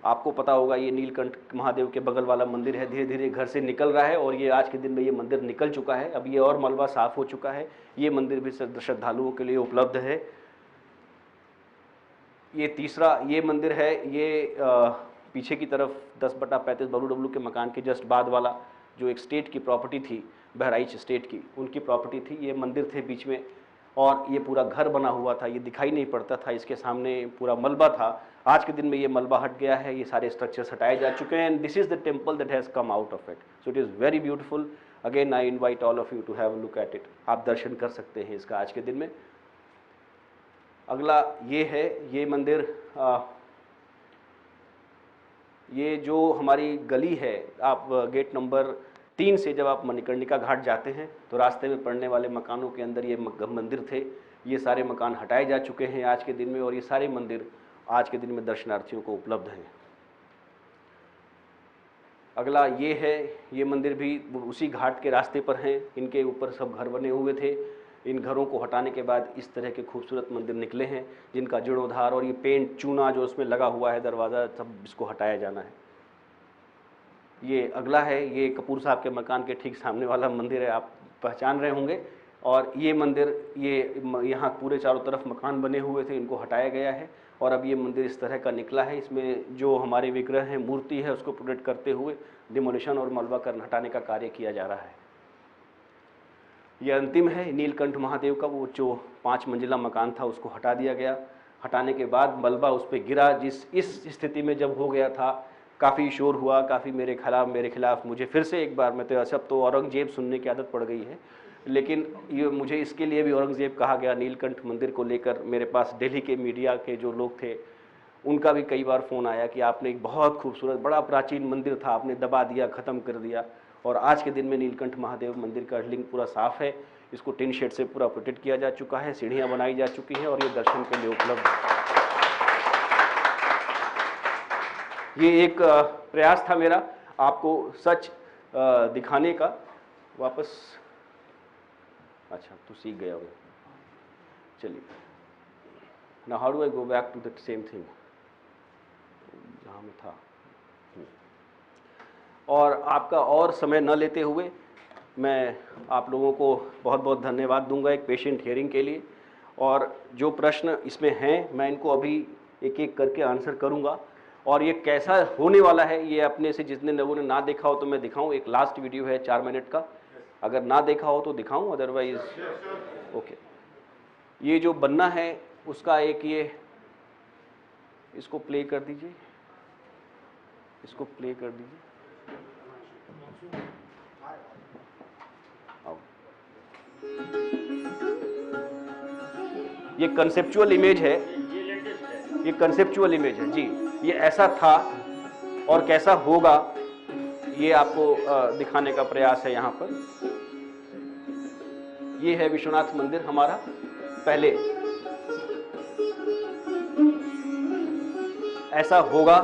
आपको पता होगा ये नीलकंठ महादेव के बगल वाला मंदिर है, धीरे धीरे घर से निकल रहा है और ये आज के दिन में ये मंदिर निकल चुका है। अब ये और मलबा साफ हो चुका है। ये मंदिर भी श्रद्धालुओं के लिए उपलब्ध है। ये तीसरा ये मंदिर है, ये पीछे की तरफ 10/35 WW के मकान के जस्ट बाद वाला, जो एक स्टेट की प्रॉपर्टी थी, बहराइच स्टेट की, उनकी प्रॉपर्टी थी। ये मंदिर थे बीच में और ये पूरा घर बना हुआ था, ये दिखाई नहीं पड़ता था, इसके सामने पूरा मलबा था। आज के दिन में ये मलबा हट गया है, ये सारे स्ट्रक्चर्स हटाए जा चुके हैं। And this is the temple that has come out of it, so it is very beautiful. Again I invite all of you to have a look at it. आप दर्शन कर सकते हैं इसका आज के दिन में। अगला ये है, ये मंदिर, ये जो हमारी गली है, आप गेट नंबर 3 से जब आप मणिकर्णिका घाट जाते हैं तो रास्ते में पड़ने वाले मकानों के अंदर ये मंदिर थे। ये सारे मकान हटाए जा चुके हैं आज के दिन में और ये सारे मंदिर आज के दिन में दर्शनार्थियों को उपलब्ध हैं। अगला ये है, ये मंदिर भी उसी घाट के रास्ते पर हैं। इनके ऊपर सब घर बने हुए थे। इन घरों को हटाने के बाद इस तरह के खूबसूरत मंदिर निकले हैं, जिनका जीर्णोद्धार और ये पेंट चूना जो उसमें लगा हुआ है दरवाज़ा, सब इसको हटाया जाना है। ये अगला है, ये कपूर साहब के मकान के ठीक सामने वाला मंदिर है, आप पहचान रहे होंगे। और ये मंदिर, ये यहाँ पूरे चारों तरफ मकान बने हुए थे, इनको हटाया गया है और अब ये मंदिर इस तरह का निकला है। इसमें जो हमारे विग्रह हैं, मूर्ति है, उसको प्रोटेक्ट करते हुए डिमोलिशन और मलबा कर हटाने का कार्य किया जा रहा है। ये अंतिम है नीलकंठ महादेव का, वो जो 5 मंजिला मकान था उसको हटा दिया गया। हटाने के बाद मलबा उस पर गिरा, इस स्थिति में जब हो गया था, काफ़ी शोर हुआ, काफ़ी मेरे खिलाफ मुझे फिर से एक बार, मैं तो सब तो औरंगजेब सुनने की आदत पड़ गई है, लेकिन ये मुझे इसके लिए भी औरंगजेब कहा गया। नीलकंठ मंदिर को लेकर मेरे पास दिल्ली के मीडिया के जो लोग थे, उनका भी कई बार फ़ोन आया कि आपने एक बहुत खूबसूरत, बड़ा प्राचीन मंदिर था, आपने दबा दिया, ख़त्म कर दिया। और आज के दिन में नीलकंठ महादेव मंदिर का लिंग पूरा साफ़ है, इसको टिन शेड से पूरा प्रोटेक्ट किया जा चुका है, सीढ़ियाँ बनाई जा चुकी हैं और ये दर्शन के लिए उपलब्ध है। ये एक प्रयास था मेरा आपको सच दिखाने का। वापस, अच्छा तो सीख गया हूँ, चलिए। Now how do I go back to that same thing जहाँ मैं था। और आपका और समय न लेते हुए मैं आप लोगों को बहुत बहुत धन्यवाद दूंगा एक पेशेंट हियरिंग के लिए। और जो प्रश्न इसमें हैं मैं इनको अभी एक एक करके आंसर करूंगा। और ये कैसा होने वाला है, ये अपने से जितने लोगों ने ना देखा हो तो मैं दिखाऊं। एक लास्ट वीडियो है 4 मिनट का, अगर ना देखा हो तो दिखाऊं, अदरवाइज ओके। ये जो बनना है उसका एक, ये इसको प्ले कर दीजिए, इसको प्ले कर दीजिए। ये कंसेप्चुअल इमेज है, ये कंसेप्चुअल इमेज है जी। ये ऐसा था और कैसा होगा ये आपको दिखाने का प्रयास है यहाँ पर। ये है विश्वनाथ मंदिर हमारा पहले, ऐसा होगा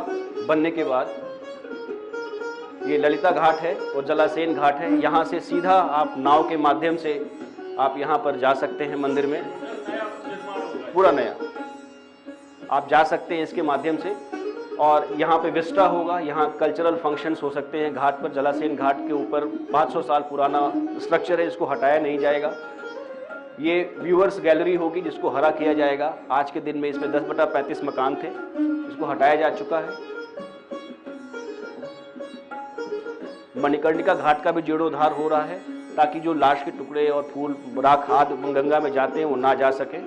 बनने के बाद। ये ललिता घाट है और जलासेन घाट है। यहाँ से सीधा आप नाव के माध्यम से आप यहाँ पर जा सकते हैं मंदिर में, पूरा नया आप जा सकते हैं इसके माध्यम से। और यहाँ पे विस्टा होगा, यहाँ कल्चरल फंक्शंस हो सकते हैं। घाट पर, जलासेन घाट के ऊपर 500 साल पुराना स्ट्रक्चर है, इसको हटाया नहीं जाएगा। ये व्यूअर्स गैलरी होगी जिसको हरा किया जाएगा। आज के दिन में इसमें 10/35 मकान थे, इसको हटाया जा चुका है। मणिकर्णिका घाट का भी जीर्णोद्धार हो रहा है ताकि जो लाश के टुकड़े और फूल राख आदि गंगा में जाते हैं वो ना जा सके।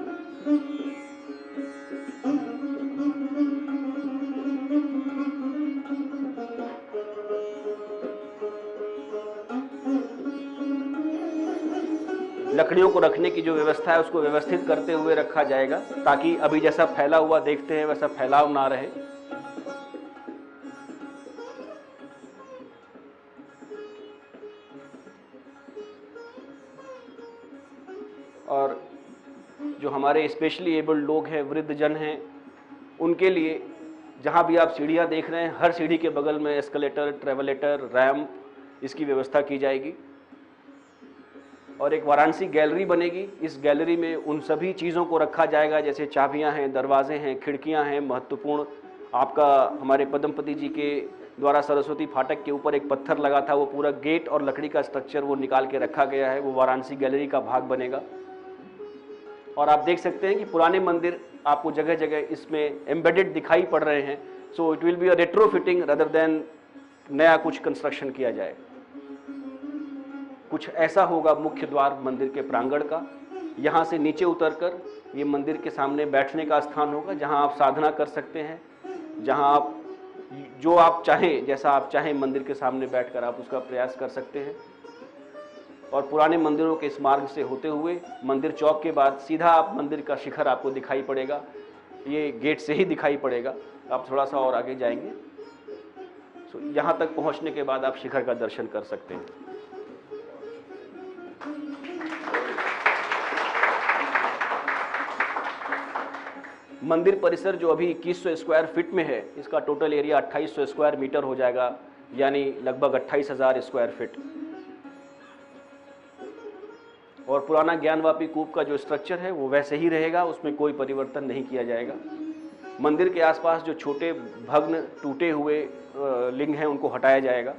लकड़ियों को रखने की जो व्यवस्था है उसको व्यवस्थित करते हुए रखा जाएगा, ताकि अभी जैसा फैला हुआ देखते हैं वैसा फैलाव ना रहे। और जो हमारे स्पेशली एबल्ड लोग हैं, वृद्ध जन हैं, उनके लिए जहाँ भी आप सीढ़ियाँ देख रहे हैं, हर सीढ़ी के बगल में एस्केलेटर, ट्रेवलेटर, रैंप, इसकी व्यवस्था की जाएगी। और एक वाराणसी गैलरी बनेगी। इस गैलरी में उन सभी चीज़ों को रखा जाएगा, जैसे चाबियाँ हैं, दरवाजे हैं, खिड़कियाँ हैं, महत्वपूर्ण। आपका हमारे पद्मपति जी के द्वारा सरस्वती फाटक के ऊपर एक पत्थर लगा था, वो पूरा गेट और लकड़ी का स्ट्रक्चर वो निकाल के रखा गया है, वो वाराणसी गैलरी का भाग बनेगा। और आप देख सकते हैं कि पुराने मंदिर आपको जगह जगह इसमें एम्बेडेड दिखाई पड़ रहे हैं। So it will be a retrofitting rather than नया कुछ कंस्ट्रक्शन किया जाए। कुछ ऐसा होगा मुख्य द्वार मंदिर के प्रांगण का। यहाँ से नीचे उतरकर ये मंदिर के सामने बैठने का स्थान होगा, जहाँ आप साधना कर सकते हैं, जहाँ आप जो आप चाहें, जैसा आप चाहें मंदिर के सामने बैठकर आप उसका प्रयास कर सकते हैं। और पुराने मंदिरों के इस मार्ग से होते हुए मंदिर चौक के बाद सीधा आप मंदिर का शिखर आपको दिखाई पड़ेगा। ये गेट से ही दिखाई पड़ेगा, आप थोड़ा सा और आगे जाएंगे तो यहाँ तक पहुँचने के बाद आप शिखर का दर्शन कर सकते हैं। मंदिर परिसर जो अभी 2100 स्क्वायर फीट में है, इसका टोटल एरिया 2800 स्क्वायर मीटर हो जाएगा, यानी लगभग 28,000 स्क्वायर फीट। और पुराना ज्ञानवापी कूप का जो स्ट्रक्चर है वो वैसे ही रहेगा, उसमें कोई परिवर्तन नहीं किया जाएगा। मंदिर के आसपास जो छोटे भग्न टूटे हुए लिंग हैं उनको हटाया जाएगा।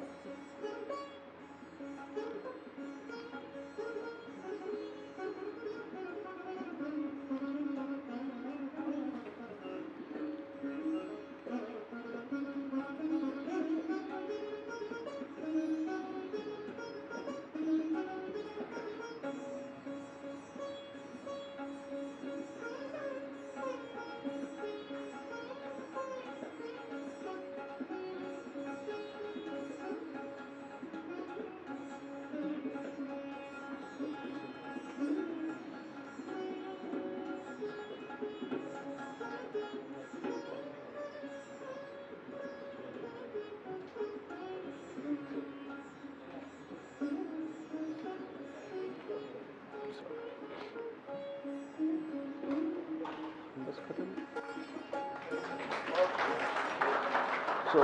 So,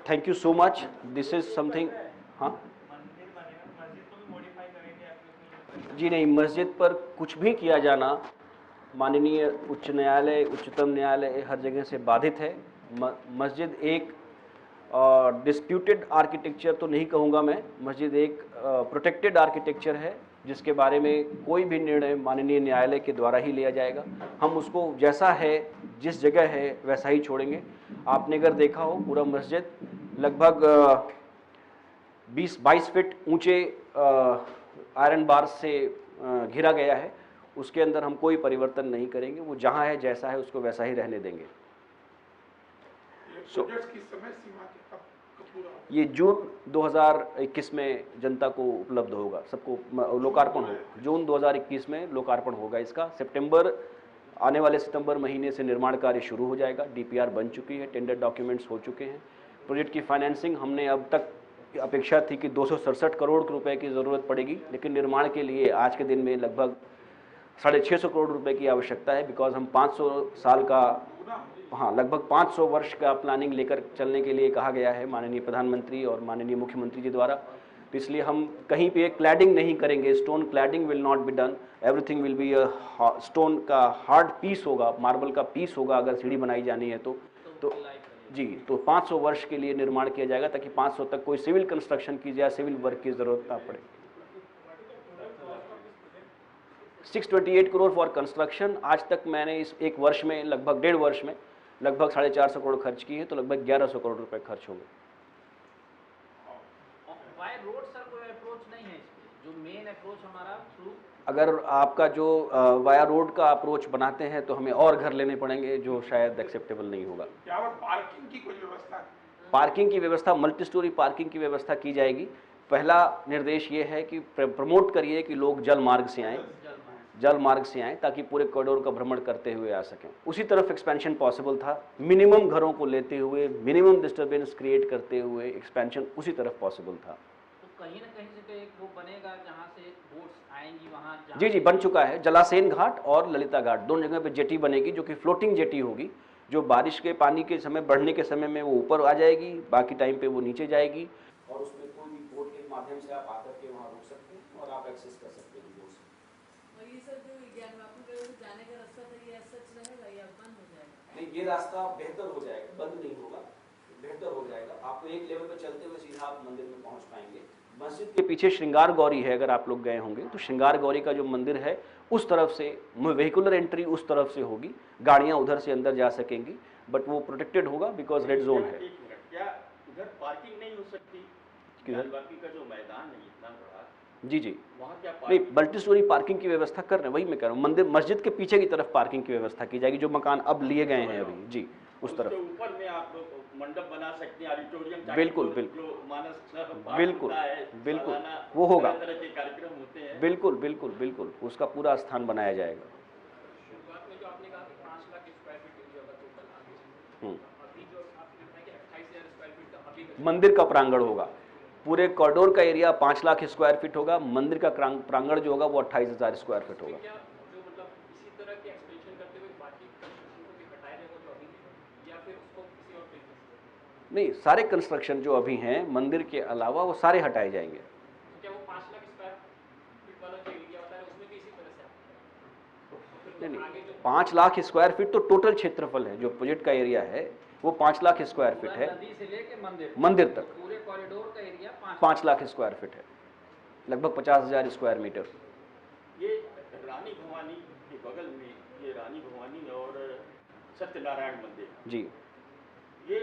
thank you so much. This is something, हाँ जी नहीं, मस्जिद पर कुछ भी किया जाना माननीय उच्च न्यायालय, उच्चतम न्यायालय हर जगह से बाधित है। मस्जिद एक डिस्प्यूटेड आर्किटेक्चर तो नहीं कहूँगा मैं, मस्जिद एक प्रोटेक्टेड आर्किटेक्चर है, जिसके बारे में कोई भी निर्णय माननीय न्यायालय के द्वारा ही लिया जाएगा। हम उसको जैसा है, जिस जगह है वैसा ही छोड़ेंगे। आपने अगर देखा हो, पूरा मस्जिद लगभग 20-22 फीट ऊंचे आयरन बार से घिरा गया है। उसके अंदर हम कोई परिवर्तन नहीं करेंगे, वो जहाँ है जैसा है उसको वैसा ही रहने देंगे। ये जून 2021 में जनता को उपलब्ध होगा, सबको लोकार्पण होगा। जून 2021 में लोकार्पण होगा इसका। आने वाले सितंबर महीने से निर्माण कार्य शुरू हो जाएगा। डीपीआर बन चुकी है, टेंडर डॉक्यूमेंट्स हो चुके हैं। प्रोजेक्ट की फाइनेंसिंग हमने अब तक अपेक्षा थी कि 267 करोड़ रुपए की ज़रूरत पड़ेगी, लेकिन निर्माण के लिए आज के दिन में लगभग 650 करोड़ रुपए की आवश्यकता है। बिकॉज हम 500 साल का, हाँ लगभग 500 वर्ष का प्लानिंग लेकर चलने के लिए कहा गया है माननीय प्रधानमंत्री और माननीय मुख्यमंत्री जी द्वारा। तो इसलिए हम कहीं पे क्लैडिंग नहीं करेंगे, stone cladding will not be done, everything will be stone का हार्ड पीस होगा, मार्बल का पीस होगा अगर सीढ़ी बनाई जानी है तो जी। तो 500 वर्ष के लिए निर्माण किया जाएगा, ताकि 500 तक कोई सिविल कंस्ट्रक्शन की या सिविल वर्क की जरूरत ना पड़े। 628 करोड़ फॉर कंस्ट्रक्शन। आज तक मैंने इस एक वर्ष में, लगभग 1.5 वर्ष में लगभग 450 करोड़ खर्च किए, तो लगभग 1100 करोड़ रुपए खर्च होंगे। वाया रोड सर कोई अप्रोच नहीं है इसमें, जो मेन अप्रोच हमारा थ्रू, अगर आपका जो वाया रोड का अप्रोच बनाते हैं तो हमें और घर लेने पड़ेंगे, जो शायद एक्सेप्टेबल नहीं होगा। पार्किंग की कोई व्यवस्था? पार्किंग की व्यवस्था, मल्टी स्टोरी पार्किंग की व्यवस्था की जाएगी। पहला निर्देश ये है कि प्रमोट करिए कि लोग जल मार्ग से आएँ, जल मार्ग से आएँ ताकि पूरे कॉरिडोर का भ्रमण करते हुए आ सकें। उसी तरफ एक्सपेंशन पॉसिबल था, मिनिमम घरों को लेते हुए, मिनिमम डिस्टर्बेंस क्रिएट करते हुए एक्सपेंशन उसी तरफ पॉसिबल था। तो कहीं ना कहीं से तो एक वो बनेगा जहाँ से बोट्स आएंगी वहाँ। जी जी, बन चुका है। जलासेन घाट और ललिता घाट दोनों जगह पे जेटी बनेगी, जो कि फ्लोटिंग जेटी होगी, जो बारिश के पानी के समय, बढ़ने के समय में वो ऊपर आ जाएगी, बाकी टाइम पे वो नीचे जाएगी, और उसमें कोई भी बोट के माध्यम से आप आकर के वहाँ रुक सकते हैं और आप एक्सेस कर सकते हैं बोट से। और ये सर जो ज्ञानवापी की तरफ जाने का रास्ता था, ये सच रहेगा या बंद हो जाएगा? नहीं, ये रास्ता बेहतर हो जाएगा, बंद नहीं होगा, बेहतर हो जाएगा। आपको एक लेवल पर चलते हुए सीधा आप मंदिर में पहुँच पाएंगे। मस्जिद के पीछे श्रृंगार गौरी है, अगर आप लोग गए होंगे तो श्रृंगार गौरी का जो मंदिर है उस तरफ से वेहिकुलर एंट्री उस तरफ से होगी, गाड़ियां उधर से अंदर जा सकेंगी, बट वो प्रोटेक्टेड होगा बिकॉज रेड जोन है। क्या उधर पार्किंग नहीं हो सकती? किधर? बाकी का जो मैदान है इतना बड़ा, जी जी, वहाँ क्या नहीं, मल्टी स्टोरी पार्किंग की व्यवस्था कर रहे हैं, वही मैं कह रहा हूँ। मंदिर मस्जिद के पीछे की तरफ पार्किंग की व्यवस्था की जाएगी, जो मकान अब लिए गए हैं अभी, जी उस तरफ। ऊपर में आप मंडप बना सकते हैं, ऑडिटोरियम, बिल्कुल बिल्कुल, जो मानस बिल्कुल बिल्कुल वो होगा, तरह के कार्यक्रम होते हैं। बिल्कुल बिल्कुल बिल्कुल, उसका पूरा स्थान बनाया जाएगा। शुरुआत में जो आपने कहा कि 5 लाख स्क्वायर फीट एरिया का टोटल आगे, अभी जो आपने बताया कि 28,000 स्क्वायर फीट का अभी का मंदिर का प्रांगण होगा। पूरे कॉरिडोर का एरिया 5 लाख स्क्वायर फीट होगा, मंदिर का प्रांगण जो होगा वो 28,000 स्क्वायर फीट होगा। क्या जो मतलब इसी तरह के एक्सपेंशन करते हुए बाकी कंस्ट्रक्शन को भी हटाया जाएगा जो अभी है, या फिर उसको किसी और तरीके से? नहीं, सारे कंस्ट्रक्शन जो अभी हैं मंदिर के अलावा वो सारे हटाए जाएंगे। तो क्या वो 5 लाख स्क्वायर फीट वाला जो एरिया होता है उसमें भी इसी तरह से नहीं नहीं, 5 लाख स्क्वायर फीट तो टोटल क्षेत्रफल है, जो प्रोजेक्ट का एरिया है वो 5 लाख स्क्वायर फीट है, नदी से लेके मंदिर तक पूरे कॉरिडोर का एरिया 5 लाख स्क्वायर फीट है, लगभग 50,000 स्क्वायर मीटर। ये रानी भवानी के बगल में ये रानी भवानी और सत्यनारायण मंदिर जी, ये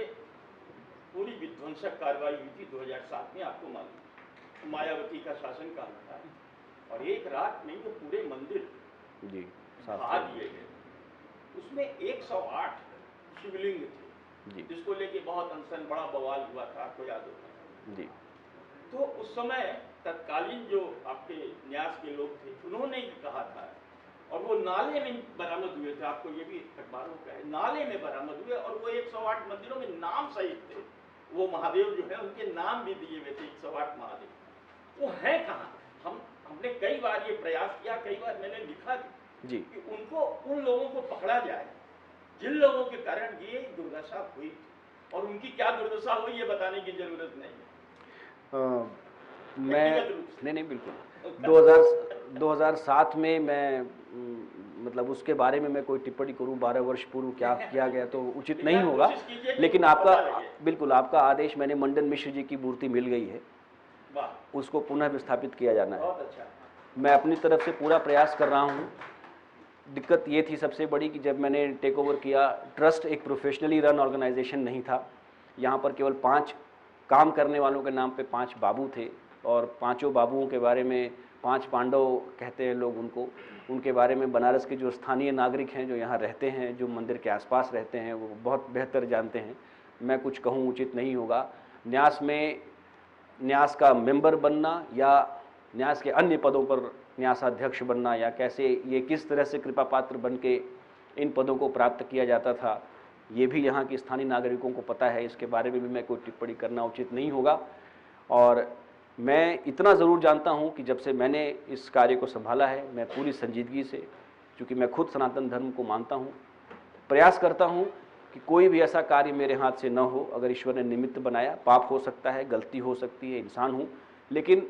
पूरी विध्वंसक कार्रवाई हुई थी 2007 में, आपको मालूम, मायावती का शासन काल था, और एक रात में ये पूरे मंदिर जी ढा दिए गए। उसमें 108 शिवलिंग थे जी जिसको लेके बहुत अनशन, बड़ा बवाल हुआ था, आपको याद होगा जी। तो उस समय तत्कालीन जो आपके न्यास के लोग थे उन्होंने ही कहा था, और वो नाले में बरामद हुए थे, आपको ये भी अखबारों का है, नाले में बरामद हुए, और वो 108 मंदिरों में नाम सहित थे, वो महादेव जो है उनके नाम भी दिए हुए थे, 108 महादेव। वो है कहाँ? हमने कई बार ये प्रयास किया, कई बार मैंने लिखा जी कि उनको, उन लोगों को पकड़ा जाए जिन लोगों के कारण ये दुर्दशा हुई, और उनकी क्या दुर्दशा हुई ये बताने की जरूरत नहीं है। मैं नहीं बिल्कुल 2007 में मैं मतलब उसके बारे में मैं कोई टिप्पणी करूं 12 वर्ष पूर्व क्या किया गया तो उचित नहीं होगा, लेकिन आपका बिल्कुल आपका आदेश, मैंने मंडन मिश्र जी की मूर्ति मिल गई है, उसको पुनः विस्थापित किया जाना है। मैं अपनी तरफ से पूरा प्रयास कर रहा हूं। दिक्कत ये थी सबसे बड़ी कि जब मैंने टेक ओवर किया, ट्रस्ट एक प्रोफेशनली रन ऑर्गेनाइजेशन नहीं था, यहाँ पर केवल 5 काम करने वालों के नाम पे 5 बाबू थे, और पांचों बाबुओं के बारे में 5 पांडव कहते हैं लोग उनको, उनके बारे में बनारस के जो स्थानीय नागरिक हैं जो यहाँ रहते हैं, जो मंदिर के आसपास रहते हैं, वो बहुत बेहतर जानते हैं। मैं कुछ कहूँ उचित नहीं होगा। न्यास में न्यास का मेंबर बनना या न्यास के अन्य पदों पर न्यासाध्यक्ष बनना, या कैसे ये किस तरह से कृपा पात्र बन के इन पदों को प्राप्त किया जाता था, ये भी यहाँ के स्थानीय नागरिकों को पता है, इसके बारे में भी मैं कोई टिप्पणी करना उचित नहीं होगा। और मैं इतना ज़रूर जानता हूँ कि जब से मैंने इस कार्य को संभाला है, मैं पूरी संजीदगी से, चूँकि मैं खुद सनातन धर्म को मानता हूँ, प्रयास करता हूँ कि कोई भी ऐसा कार्य मेरे हाथ से न हो। अगर ईश्वर ने निमित्त बनाया, पाप हो सकता है, गलती हो सकती है, इंसान हूँ, लेकिन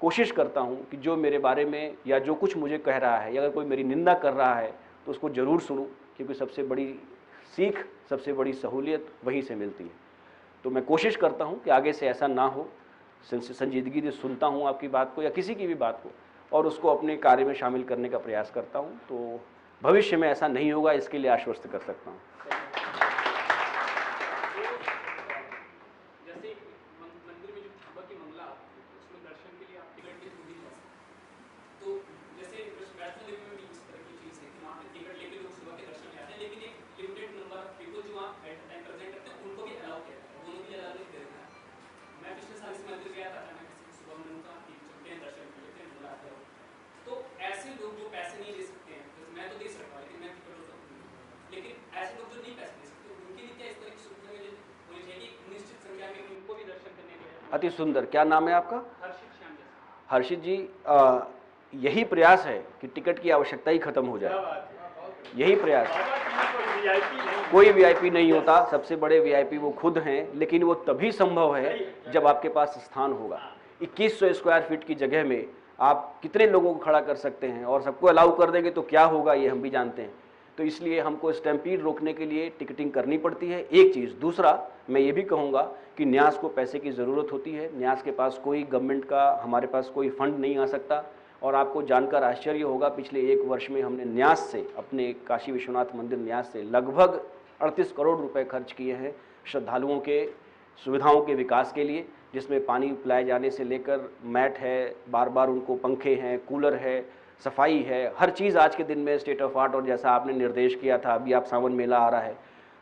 कोशिश करता हूँ कि जो मेरे बारे में या जो कुछ मुझे कह रहा है, या अगर कोई मेरी निंदा कर रहा है तो उसको ज़रूर सुनूँ, क्योंकि सबसे बड़ी सीख, सबसे बड़ी सहूलियत वहीं से मिलती है। तो मैं कोशिश करता हूँ कि आगे से ऐसा ना हो। संजीदगी से सुनता हूँ आपकी बात को या किसी की भी बात को, और उसको अपने कार्य में शामिल करने का प्रयास करता हूँ। तो भविष्य में ऐसा नहीं होगा, इसके लिए आश्वस्त कर सकता हूँ। जैसे मंदिर में जो सुबह की मंगला उसमें दर्शन के लिए आप टिकट की सुविधा है, तो जैसे वैष्णो देवी में भी इस तरह की चीज़ है कि वहाँ पे टिकट लेके लोग सुबह के दर्शन जाते हैं, लेकिन एक लिमिटेड नंबर ऑफ पीपल जो वहाँ एट टाइम प्रेजेंट रहते हैं उनको भी अलाउ किया जाता है, दोनों भी अलाउ नहीं कर रहा है। मैं पिछले साल इस मंदिर गया था, अचानक किसी सुबह अति सुंदर। क्या नाम है आपका? हर्षित श्याम जैसा। हर्षित जी, यही प्रयास है कि टिकट की आवश्यकता ही खत्म हो जाए, यही प्रयास है। कोई वीआईपी नहीं होता, सबसे बड़े वीआईपी वो खुद हैं, लेकिन वो तभी संभव है जब आपके पास स्थान होगा। 2100 स्क्वायर फीट की जगह में आप कितने लोगों को खड़ा कर सकते हैं, और सबको अलाउ कर देंगे तो क्या होगा ये हम भी जानते हैं। तो इसलिए हमको स्टैम्पीड रोकने के लिए टिकटिंग करनी पड़ती है, एक चीज़। दूसरा, मैं ये भी कहूँगा कि न्यास को पैसे की ज़रूरत होती है। न्यास के पास कोई गवर्नमेंट का, हमारे पास कोई फंड नहीं आ सकता। और आपको जानकर आश्चर्य होगा, पिछले 1 वर्ष में हमने न्यास से, अपने काशी विश्वनाथ मंदिर न्यास से लगभग 38 करोड़ रुपए खर्च किए हैं श्रद्धालुओं के सुविधाओं के विकास के लिए, जिसमें पानी पिलाए जाने से लेकर मैट है, बार बार उनको पंखे हैं, कूलर है, सफाई है, हर चीज़ आज के दिन में स्टेट ऑफ आर्ट। और जैसा आपने निर्देश किया था, अभी आप सावन मेला आ रहा है,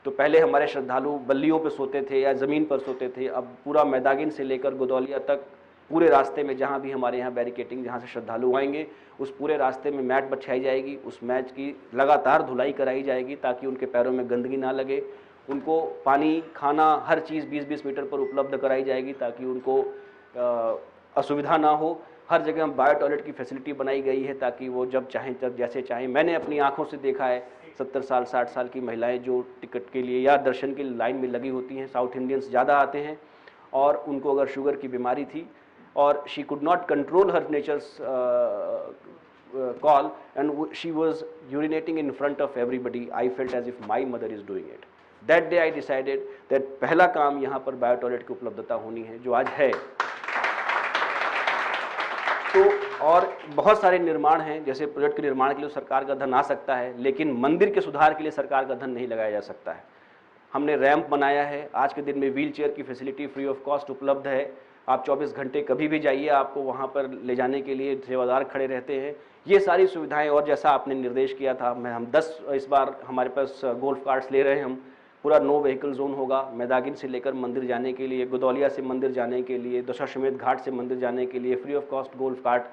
तो पहले हमारे श्रद्धालु बल्लियों पर सोते थे या ज़मीन पर सोते थे, अब पूरा मैदागिन से लेकर गोदौलिया तक पूरे रास्ते में जहाँ भी हमारे यहाँ बैरिकेटिंग, जहाँ से श्रद्धालु आएंगे, उस पूरे रास्ते में मैट बिछाई जाएगी। उस मैच की लगातार धुलाई कराई जाएगी ताकि उनके पैरों में गंदगी ना लगे। उनको पानी, खाना, हर चीज़ 20-20 मीटर पर उपलब्ध कराई जाएगी ताकि उनको असुविधा ना हो। हर जगह हम बायो टॉयलेट की फैसिलिटी बनाई गई है ताकि वो जब चाहें तब जैसे चाहें। मैंने अपनी आंखों से देखा है 70 साल 60 साल की महिलाएं जो टिकट के लिए या दर्शन के लाइन में लगी होती हैं, साउथ इंडियंस ज़्यादा आते हैं, और उनको अगर शुगर की बीमारी थी और she could not control her nature's call and she was urinating in front of everybody. I felt as if my mother is doing it. That day I decided that पहला काम यहाँ पर बायो टॉयलेट की उपलब्धता होनी है, जो आज है। तो और बहुत सारे निर्माण हैं, जैसे प्रोजेक्ट के निर्माण के लिए सरकार का धन आ सकता है, लेकिन मंदिर के सुधार के लिए सरकार का धन नहीं लगाया जा सकता है। हमने रैंप बनाया है, आज के दिन में व्हील चेयर की फैसिलिटी फ्री ऑफ कॉस्ट उपलब्ध है। आप 24 घंटे कभी भी जाइए, आपको वहाँ पर ले जाने के लिए सेवादार खड़े रहते हैं। ये सारी सुविधाएं, और जैसा आपने निर्देश किया था, हम 10 इस बार हमारे पास गोल्फ कार्ट्स ले रहे हैं हम। पूरा नो व्हीकल जोन होगा, मैदागिन से लेकर मंदिर जाने के लिए, गोदौलिया से मंदिर जाने के लिए, दशाश्वमेध घाट से मंदिर जाने के लिए free of cost golf cart.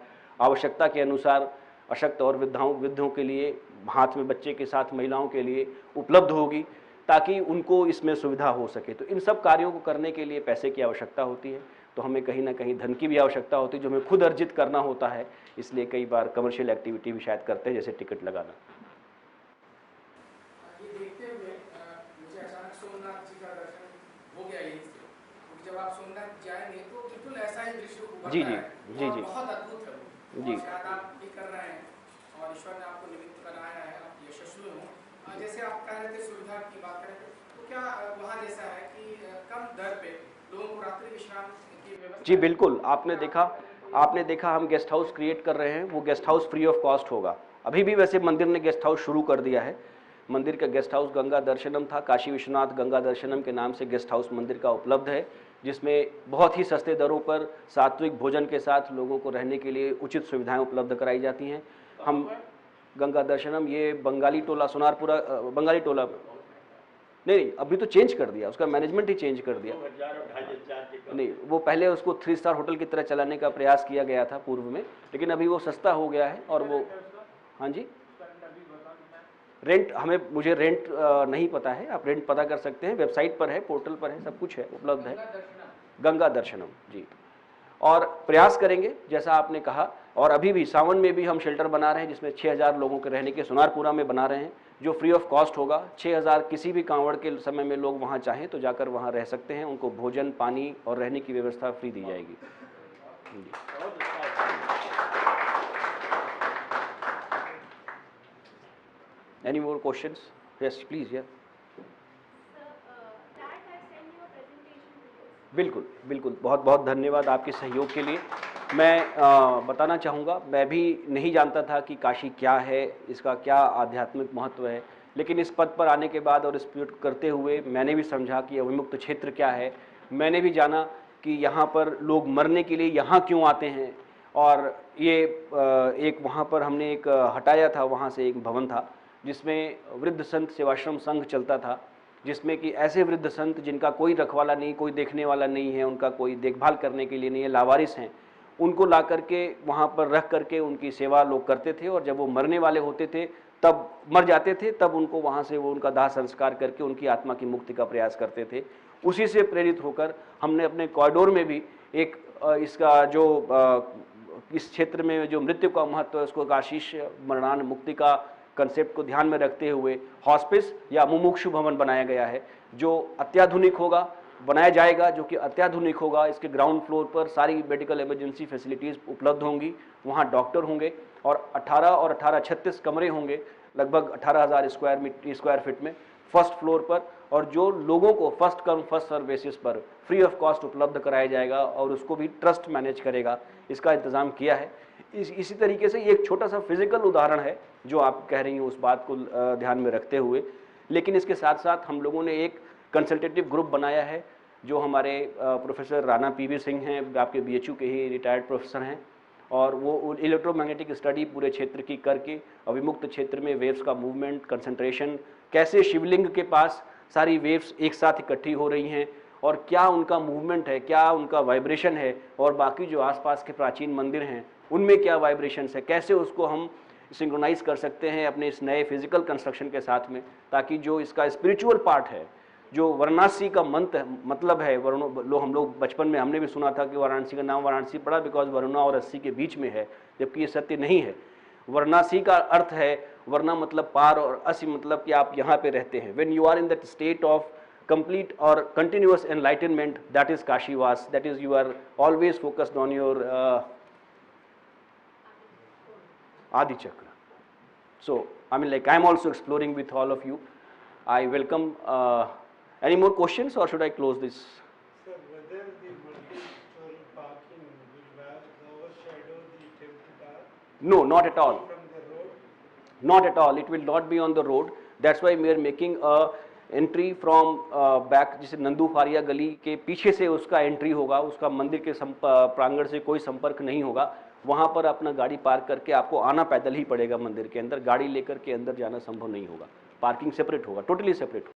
आवश्यकता के अनुसार अशक्त और वृद्धों के लिए, हाथ में बच्चे के साथ महिलाओं के लिए उपलब्ध होगी ताकि उनको इसमें सुविधा हो सके। तो इन सब कार्यों को करने के लिए पैसे की आवश्यकता होती है, तो हमें कहीं ना कहीं धन की भी आवश्यकता होती है, जो हमें खुद अर्जित करना होता है। इसलिए कई बार कमर्शियल एक्टिविटी भी शायद करते हैं, जैसे टिकट लगाना। ये देखते हुए मुझे अचानक सोमनाथ जी का दर्शन हो गया यहीं से, क्योंकि जब आप सोमनाथ जाएंगे तो बिल्कुल ऐसा ही दृश्य उभरता जी जी है, जी जी बहुत अद्भुत है वो। जी। और शायद आप ये कर रहे हैं और ईश्वर ने आपको निमित्त बनाया है, आप यशस्वी हो। जैसे आप कह रहे थे सुविधा की बात करें, तो क्या वहाँ जैसा है कि कम दर पे लोगों को रात्रि विश्राम की व्यवस्था? जी बिल्कुल, आपने देखा हम गेस्ट हाउस क्रिएट कर रहे हैं, वो guest house free of cost होगा। अभी भी वैसे मंदिर ने गेस्ट हाउस शुरू कर दिया है। मंदिर का गेस्ट हाउस गंगा दर्शनम था, काशी विश्वनाथ गंगा दर्शनम के नाम से गेस्ट हाउस मंदिर का उपलब्ध है, जिसमें बहुत ही सस्ते दरों पर सात्विक भोजन के साथ लोगों को रहने के लिए उचित सुविधाएं उपलब्ध कराई जाती हैं। हम गंगा दर्शनम, ये बंगाली टोला, सोनारपुरा बंगाली टोला, नहीं अभी तो चेंज कर दिया, उसका मैनेजमेंट ही चेंज कर दिया। नहीं, वो पहले उसको 3 स्टार होटल की तरह चलाने का प्रयास किया गया था पूर्व में, लेकिन अभी वो सस्ता हो गया है। और वो, हाँ जी, रेंट मुझे रेंट नहीं पता है, आप रेंट पता कर सकते हैं, वेबसाइट पर है, पोर्टल पर है, सब कुछ है, उपलब्ध है। गंगा दर्शनम जी। और प्रयास करेंगे जैसा आपने कहा, और अभी भी सावन में भी हम शेल्टर बना रहे हैं जिसमें 6000 लोगों के रहने के सोनारपुरा में बना रहे हैं, जो फ्री ऑफ कॉस्ट होगा। 6000 किसी भी कांवड़ के समय में लोग वहाँ चाहें तो जाकर वहाँ रह सकते हैं, उनको भोजन, पानी और रहने की व्यवस्था फ्री दी जाएगी। Any more questions? Yes, please. Yeah. बिल्कुल बिल्कुल, बहुत बहुत धन्यवाद आपके सहयोग के लिए। मैं बताना चाहूँगा, मैं भी नहीं जानता था कि काशी क्या है, इसका क्या आध्यात्मिक महत्व है, लेकिन इस पद पर आने के बाद और इस प्रयोग करते हुए मैंने भी समझा कि अविमुक्त क्षेत्र क्या है। मैंने भी जाना कि यहाँ पर लोग मरने के लिए यहाँ क्यों आते हैं। और ये एक वहाँ पर हमने एक हटाया था, वहाँ से एक भवन था जिसमें वृद्ध संत सेवाश्रम संघ चलता था, जिसमें कि ऐसे वृद्ध संत जिनका कोई रखवाला नहीं, कोई देखने वाला नहीं है, उनका कोई देखभाल करने के लिए नहीं है, लावारिस हैं, उनको ला करके वहाँ पर रख करके उनकी सेवा लोग करते थे। और जब वो मरने वाले होते थे, तब मर जाते थे, तब उनको वहाँ से वो उनका दाह संस्कार करके उनकी आत्मा की मुक्ति का प्रयास करते थे। उसी से प्रेरित होकर हमने अपने कॉरिडोर में भी एक इसका जो इस क्षेत्र में जो मृत्यु का महत्व है उसको काशीश मरणान मुक्ति का कंसेप्ट को ध्यान में रखते हुए हॉस्पिस या मुमुक्षु भवन बनाया गया है, जो अत्याधुनिक होगा, बनाया जाएगा, जो कि अत्याधुनिक होगा। इसके ग्राउंड फ्लोर पर सारी मेडिकल इमरजेंसी फैसिलिटीज़ उपलब्ध होंगी, वहाँ डॉक्टर होंगे और 18 और 18 36 कमरे होंगे लगभग 18,000 स्क्वायर फीट में फर्स्ट फ्लोर पर, और जो लोगों को first come first serve basis पर फ्री ऑफ कॉस्ट उपलब्ध कराया जाएगा और उसको भी ट्रस्ट मैनेज करेगा, इसका इंतज़ाम किया है। इसी तरीके से एक छोटा सा फिजिकल उदाहरण है जो आप कह रही हैं उस बात को ध्यान में रखते हुए, लेकिन इसके साथ साथ हम लोगों ने एक कंसल्टेटिव ग्रुप बनाया है जो हमारे प्रोफेसर राणा पीवी सिंह हैं, आपके बीएचयू के ही रिटायर्ड प्रोफेसर हैं, और वो इलेक्ट्रोमैग्नेटिक स्टडी पूरे क्षेत्र की करके अविमुक्त क्षेत्र में वेव्स का मूवमेंट, कंसंट्रेशन, कैसे शिवलिंग के पास सारी वेव्स एक साथ इकट्ठी हो रही हैं और क्या उनका मूवमेंट है, क्या उनका वाइब्रेशन है, और बाकी जो आसपास के प्राचीन मंदिर हैं उनमें क्या वाइब्रेशंस है, कैसे उसको हम सिंक्रोनाइज कर सकते हैं अपने इस नए फिजिकल कंस्ट्रक्शन के साथ में, ताकि जो इसका स्पिरिचुअल पार्ट है, जो वाराणसी का मतलब है, हम लोग बचपन में हमने भी सुना था कि वाराणसी का नाम वाराणसी पड़ा बिकॉज वरुणा और अस्सी के बीच में है, जबकि ये सत्य नहीं है। वाराणसी का अर्थ है, वरना मतलब पार और असी मतलब कि आप यहाँ पे रहते हैं। When you are in that state of complete or continuous enlightenment, that is Kashiwas, that is you are always focused on your Adi Chakra. So I mean, like, I am also exploring with all of you. I welcome any more questions, or should I close this? Sir, whether the multi-story parking will overshadow the temple bar? No, not at all. From the road? Not at all. It will not be on the road. That's why we are making a entry from back, जिसे नंदू फारिया गली के पीछे से उसका एंट्री होगा, उसका मंदिर के प्रांगण से कोई संपर्क नहीं होगा। वहाँ पर अपना गाड़ी पार्क करके आपको आना पैदल ही पड़ेगा मंदिर के अंदर, गाड़ी लेकर के अंदर जाना संभव नहीं होगा। पार्किंग सेपरेट होगा, टोटली सेपरेट होगा।